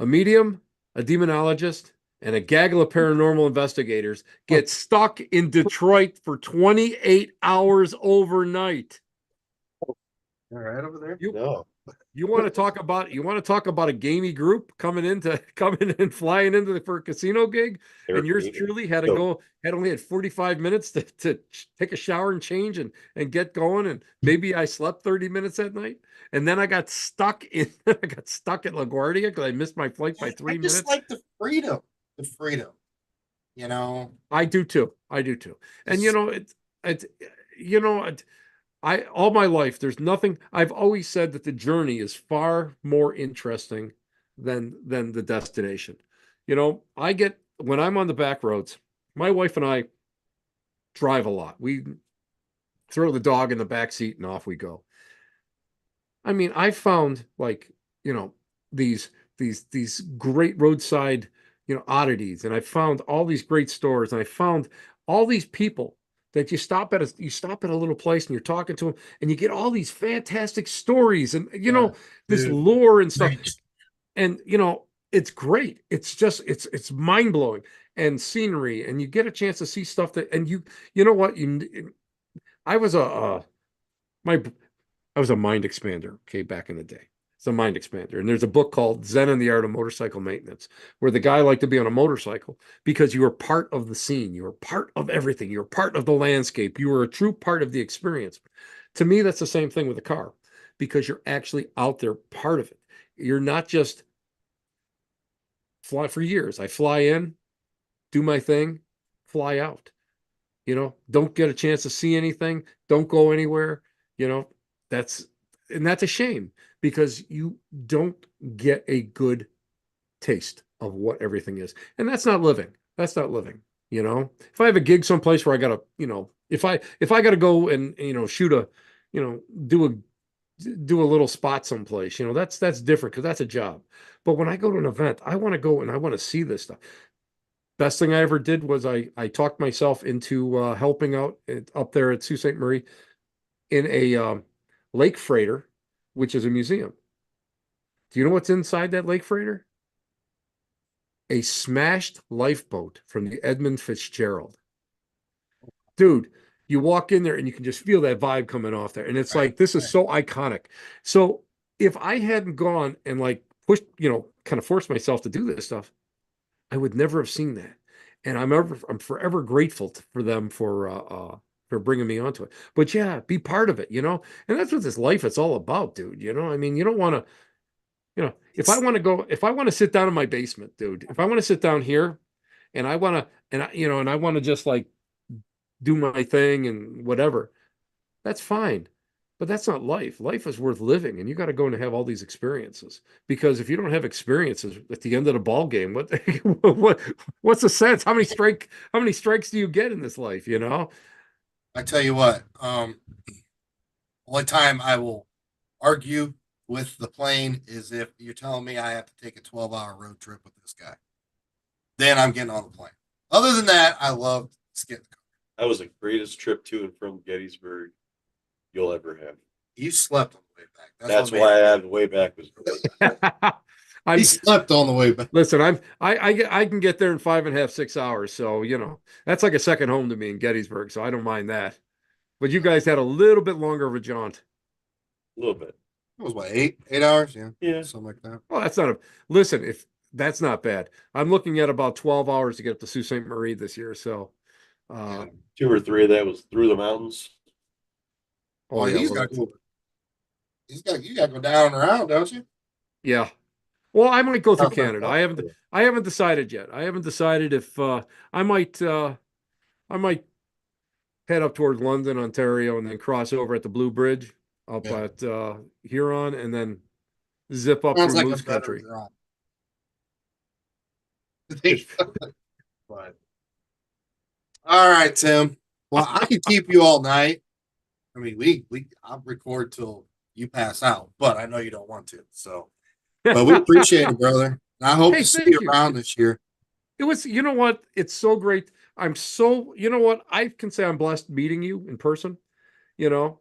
A medium, a demonologist, and a gaggle of paranormal investigators get stuck in Detroit for 28 hours overnight. All right over there. No. You want to talk about a gamey group coming and flying into for a casino gig, They're and yours gaming. truly had So- only had 45 minutes to take a shower and change and get going, and maybe I slept 30 minutes that night, and then I got stuck at LaGuardia because I missed my flight by I 3 minutes. just like the freedom. The freedom. You know. I do too. And I all my life, there's nothing. I've always said that the journey is far more interesting than the destination. I get when I'm on the back roads, my wife and I drive a lot. We throw the dog in the back seat and off we go. I mean, I found these these great roadside, oddities, and I found all these great stores, and I found all these people that you stop at a little place and you're talking to them, and you get all these fantastic stories, and this Dude. lore and stuff, Right. and it's great. It's just it's mind blowing, and scenery, and you get a chance to see stuff that, and you know what you I was my I was a mind expander, okay, back in the day. It's a mind expander. And there's a book called Zen and the Art of Motorcycle Maintenance, where the guy liked to be on a motorcycle because you were part of the scene. You were part of everything. You were part of the landscape. You were a true part of the experience. To me, that's the same thing with a car because you're actually out there, part of it. You're not just fly for years. I fly in, do my thing, fly out. Don't get a chance to see anything, don't go anywhere. You know, that's that's a shame because you don't get a good taste of what everything is. And that's not living. That's not living. If I have a gig someplace where I gotta, if I gotta go and shoot a, do a little spot someplace, that's different because that's a job. But when I go to an event, I want to go and I want to see this stuff. Best thing I ever did was I talked myself into helping out up there at Sault Ste. Marie in a lake freighter, which is a museum. Do you know what's inside that lake freighter? A smashed lifeboat from the Edmund Fitzgerald. Dude, you walk in there and you can just feel that vibe coming off there. And it's Right, like, this is right. so iconic. So if I hadn't gone and pushed, kind of forced myself to do this stuff, I would never have seen that. And I'm forever grateful for them for bringing me onto it. But yeah, be part of it, And that's what this life is all about, dude. I mean, you don't want to, if I want to sit down in my basement, dude, if I want to sit down here and I want to, and I want to just do my thing and whatever, that's fine. But that's not life. Life is worth living, and you got to go and have all these experiences. Because if you don't have experiences at the end of the ball game, what's the sense? How many strikes do you get in this life? I tell you what, only time I will argue with the plane is if you're telling me I have to take a 12-hour road trip with this guy. Then I'm getting on the plane. Other than that, I love skipping. That was the greatest trip to and from Gettysburg you'll ever have. You slept on the way back. That's what why made I it had the way back was great. He slept on the way back. Listen, I can get there in 5.5, 6 hours. So, that's like a second home to me in Gettysburg. So I don't mind that. But you guys had a little bit longer of a jaunt. A little bit. It was what, 8 hours? Yeah. Yeah. Something like that. Well, that's not listen, if that's not bad. I'm looking at about 12 hours to get up to Sault Ste. Marie this year. So, Yeah. 2 or 3 of that was through the mountains. Oh, yeah, you got to go down and around, don't you? yeah. Well, I might go through Oh, Canada. oh, I haven't decided yet. I haven't decided if I might head up towards London, Ontario, and then cross over at the Blue Bridge up Yeah. at Huron, and then zip up Sounds through like Moose a better Country. draw. But all right, Tim. Well, I could keep you all night. I mean, I'll record till you pass out, but I know you don't want to. So, but we appreciate it, brother. And I hope Hey, to see thank you you. around this year. It was, you know what? It's so great. You know what? I can say I'm blessed meeting you in person, you know,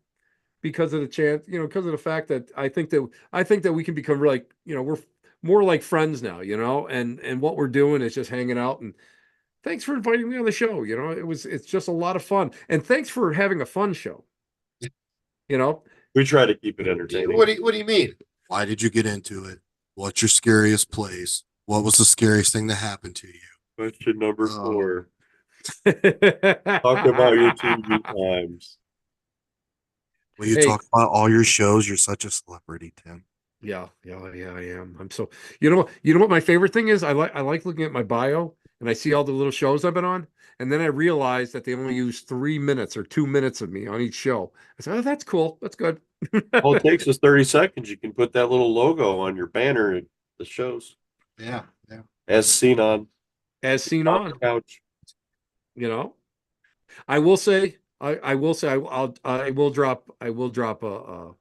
because of the chance, because of the fact that I think that we can become like, more like friends now, and what we're doing is just hanging out. And thanks for inviting me on the show. It's just a lot of fun. And thanks for having a fun show. You know, We try to keep it entertaining. What do you mean? Why did you get into it? What's your scariest place? What was the scariest thing that happened to you? Question number Oh. 4. Talk about your TV times. Will you Hey. talk about all your shows? You're such a celebrity, Tim. Yeah, I am. I'm so you know what my favorite thing is? I like looking at my bio and I see all the little shows I've been on, and then I realize that they only use 3 minutes or 2 minutes of me on each show. I said, oh, that's cool. That's good. All it takes is 30 seconds. You can put that little logo on your banner at the shows. Yeah, yeah. As seen on As seen on, Couch. I will say, I will say, I will drop a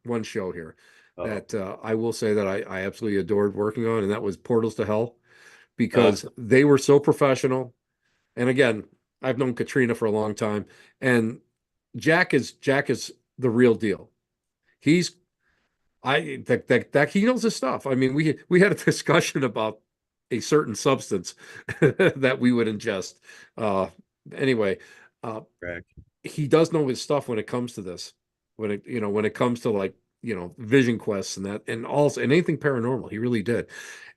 one show here that I will say that I absolutely adored working on, and that was Portals to Hell, because they were so professional. And again, I've known Katrina for a long time, and Jack is the real deal. He's that he knows his stuff. I mean, we had a discussion about a certain substance that we would ingest. Anyway, Correct. he does know his stuff when it comes to this. When it comes to, like, vision quests and that, and also and anything paranormal, he really did.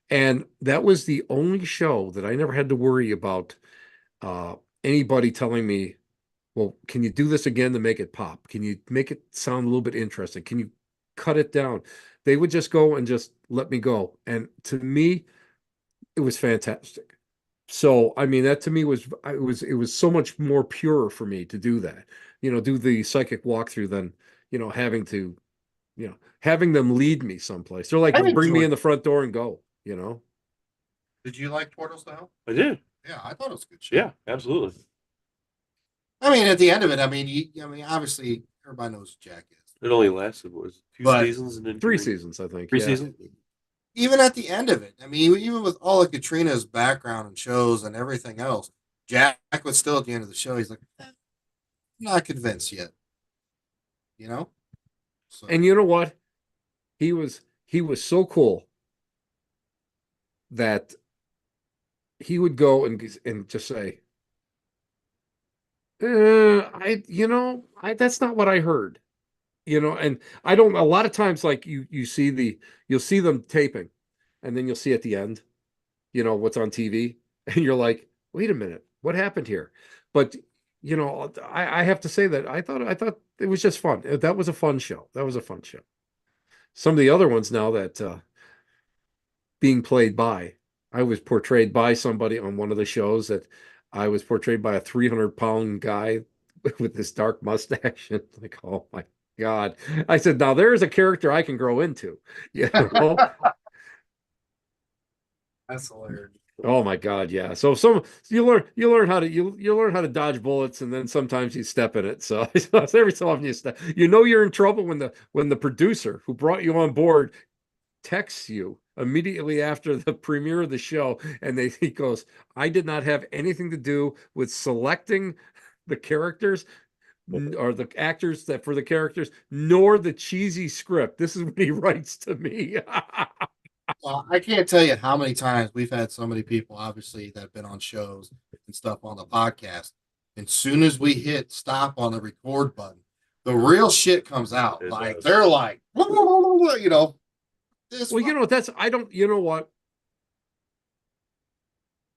And that was the only show that I never had to worry about anybody telling me, well, can you do this again to make it pop? Can you make it sound a little bit interesting? Can you cut it down? They would just go and just let me go. And to me, it was fantastic. So, I mean, that to me it was so much more pure for me to do that, do the psychic walkthrough than, having them lead me someplace. They're like, I bring me enjoyed in the front door and go. Did you like Portals to Hell? I did. Yeah, I thought it was a good show. Yeah, absolutely. I mean, at the end of it, I mean, obviously, everybody knows who Jack is. It only lasted, what was it, 2 But- seasons and then 3 seasons, I think. 3 Yeah. seasons? Even at the end of it, I mean, even with all of Katrina's background and shows and everything else, Jack was still at the end of the show. He's like, I'm not convinced yet. So, And you know what? He was so cool that he would go and just say, that's not what I heard. And I don't, a lot of times, like, you'll see them taping, and then you'll see at the end, what's on TV, and you're like, wait a minute, what happened here? But I have to say that I thought it was just fun. That was a fun show. That was a fun show. Some of the other ones now that being played by, I was portrayed by somebody on one of the shows that I was portrayed by a 300-pound guy with this dark mustache. And like, oh my God. I said, now there's a character I can grow into. that's hilarious. Oh my God, yeah. So you learn how to dodge bullets, and then sometimes you step in it. So, every so often you're in trouble when the producer who brought you on board texts you immediately after the premiere of the show, and he goes, I did not have anything to do with selecting the characters or the actors that for the characters, nor the cheesy script. This is what he writes to me. Well, I can't tell you how many times we've had so many people, obviously, that have been on shows and stuff on the podcast. And soon as we hit stop on the record button, the real shit comes out. Like, they're like, this. Well, you know what?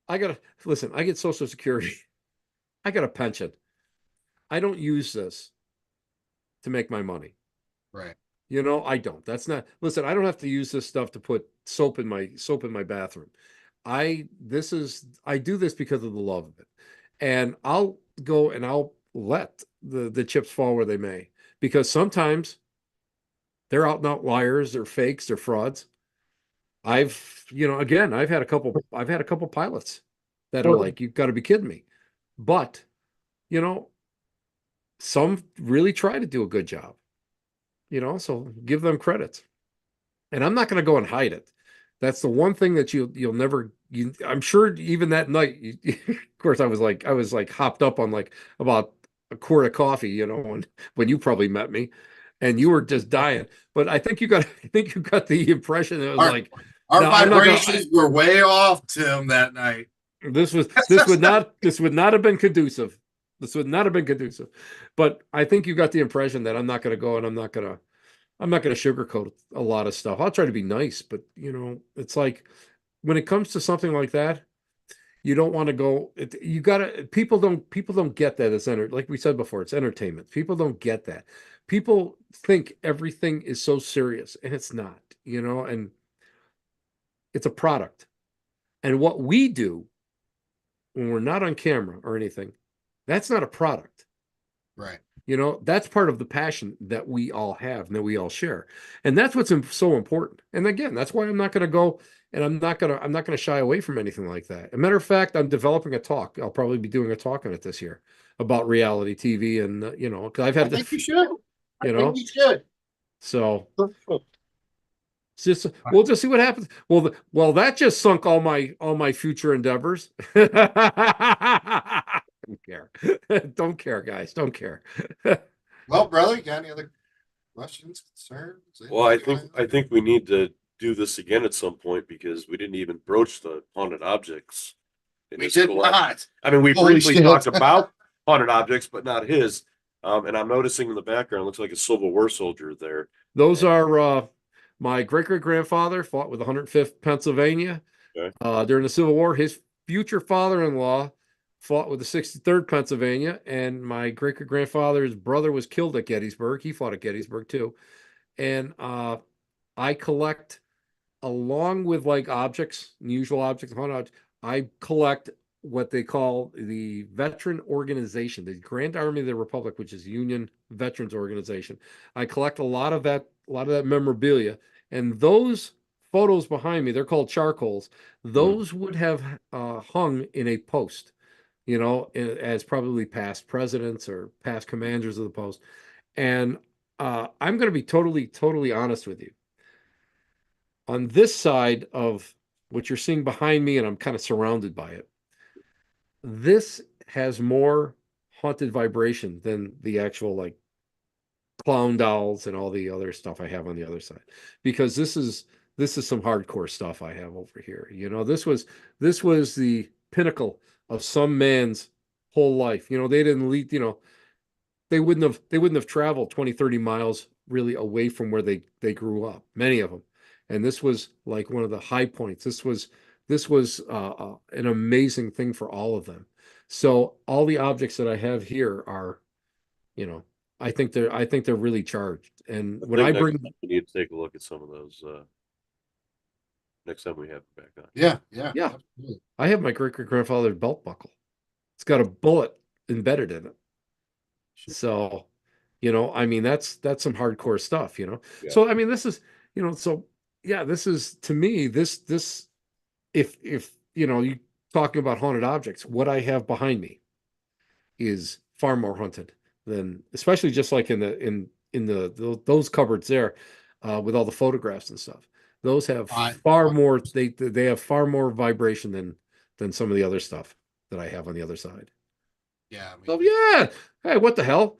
I gotta listen. I get Social Security. I got a pension. I don't use this to make my money. Right. I don't. That's not. Listen, I don't have to use this stuff to put soap in my bathroom. I do this because of the love of it. And I'll go and I'll let the chips fall where they may, because sometimes they're out and out liars, they're fakes, they're frauds. Again, I've had a couple pilots that are like, you've got to be kidding me. But, some really try to do a good job, so give them credits. And I'm not going to go and hide it. That's the one thing that you'll never, I'm sure even that night, of course, I was like hopped up on like about a quart of coffee, when you probably met me. and you were just dying. But I think you got the impression that it was Our, like, our no, I'm not gonna. vibrations were way off, Tim, that night. This would not have been conducive. This would not have been conducive. But I think you got the impression that I'm not going to go and I'm not going to sugarcoat a lot of stuff. I'll try to be nice, but it's like when it comes to something like that, you don't want to go. You gotta. People don't get that as like we said before. It's entertainment. People don't get that. People think everything is so serious, and it's not. And it's a product. And what we do when we're not on camera or anything, that's not a product. Right. That's part of the passion that we all have and that we all share. And that's what's so important. And again, that's why I'm not going to go and I'm not going to shy away from anything like that. As a matter of fact, I'm developing a talk. I'll probably be doing a talk on it this year about reality TV. And, because I've had I think you should. I think you should. So we'll just see what happens. Well, that just sunk all my future endeavors. Don't care. Don't care, guys. Don't care. Well, brother, you got any other questions, concerns? Well, I think we need to do this again at some point because we didn't even broach the haunted objects. We did not. I mean, we Holy briefly shit. talked about haunted objects, but not his. And I'm noticing in the background, looks like a Civil War soldier there. Those are my great-great-grandfather fought with 105th Pennsylvania during the Civil War. His future father-in-law fought with the 63rd Pennsylvania, and my great-great-grandfather's brother was killed at Gettysburg. He fought at Gettysburg too. And I collect, along with like objects, unusual objects, I collect what they call the Veteran Organization, the Grand Army of the Republic, which is Union Veterans Organization. I collect a lot of that memorabilia, and those photos behind me, they're called charcoals. Those would have hung in a post, as probably past presidents or past commanders of the post. And I'm going to be totally, totally honest with you. On this side of what you're seeing behind me, and I'm kind of surrounded by it, this has more haunted vibration than the actual like clown dolls and all the other stuff I have on the other side, because this is some hardcore stuff I have over here. This was the pinnacle of some man's whole life. They didn't leave, they wouldn't have traveled 20, 30 miles really away from where they grew up, many of them. And this was like one of the high points. This was an amazing thing for all of them. So all the objects that I have here are, I think they're really charged. And when I bring, we need to take a look at some of those next time we have it back on. Yeah. Absolutely. I have my great-great-grandfather's belt buckle. It's got a bullet embedded in it. So, I mean, that's some hardcore stuff, Yeah. So, I mean, this is, so yeah, this is, to me, this, if you talking about haunted objects, what I have behind me is far more haunted than, especially just like in those cupboards there, with all the photographs and stuff. Those have far more, they have far more vibration than some of the other stuff that I have on the other side. Yeah. I mean, So yeah, hey, what the hell?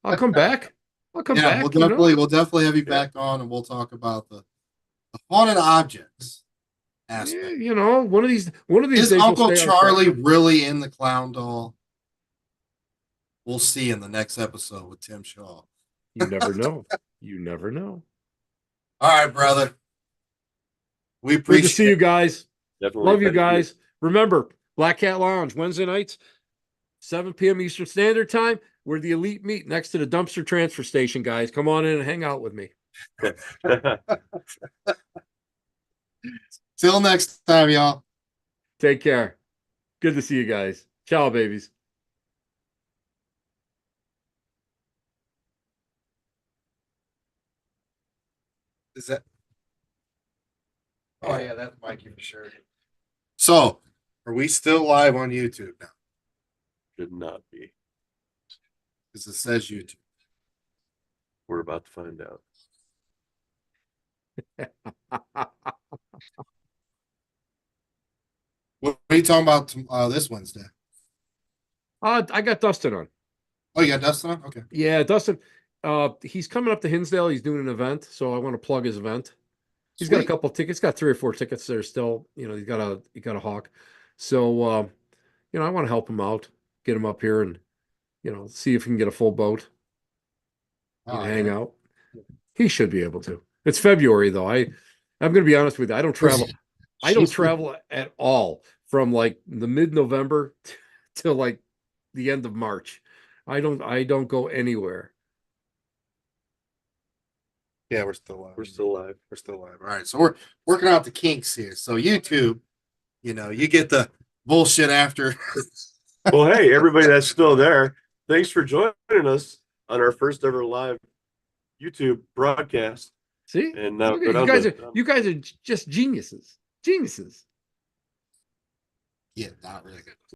I'll come back. I'll come back. We'll definitely have you back on, and we'll talk about the haunted objects aspect. Yeah, one of these Is days Uncle Charlie really in the clown doll? We'll see in the next episode with Tim Shaw. You never know. You never know. All right, brother. We Good appreciate to see you guys. Definitely. Love you guys. Remember, Black Cat Lounge, Wednesday nights, 7 p.m. Eastern Standard Time. We're the elite meet next to the dumpster transfer station, guys. Come on in and hang out with me. Till next time, y'all. Take care. Good to see you guys. Ciao, babies. Is that? Oh yeah, that's Mikey for sure. So, are we still live on YouTube now? Should not be. Because it says YouTube. We're about to find out. What are you talking about this Wednesday? I got Dustin on. Oh, you got Dustin on? Okay. Yeah, Dustin. He's coming up to Hinsdale. He's doing an event, so I want to plug his event. He's got a Sweet. couple tickets, got 3 or 4 tickets there still. He got a hawk. So I want to help him out, get him up here and, see if he can get a full boat. He Oh, can hang yeah. out. He should be able to. It's February though. I'm gonna be honest with you. I don't travel. I don't travel at all from like the mid-November till like the end of March. I don't go anywhere. Yeah, we're still live. We're still live. We're still live. All right, so we're working out the kinks here. So YouTube, you get the bullshit after. Well, hey, everybody that's still there, thanks for joining us on our first ever live YouTube broadcast. See? And now Look go at you down guys to are you guys are just geniuses. Geniuses. Yeah, not really good.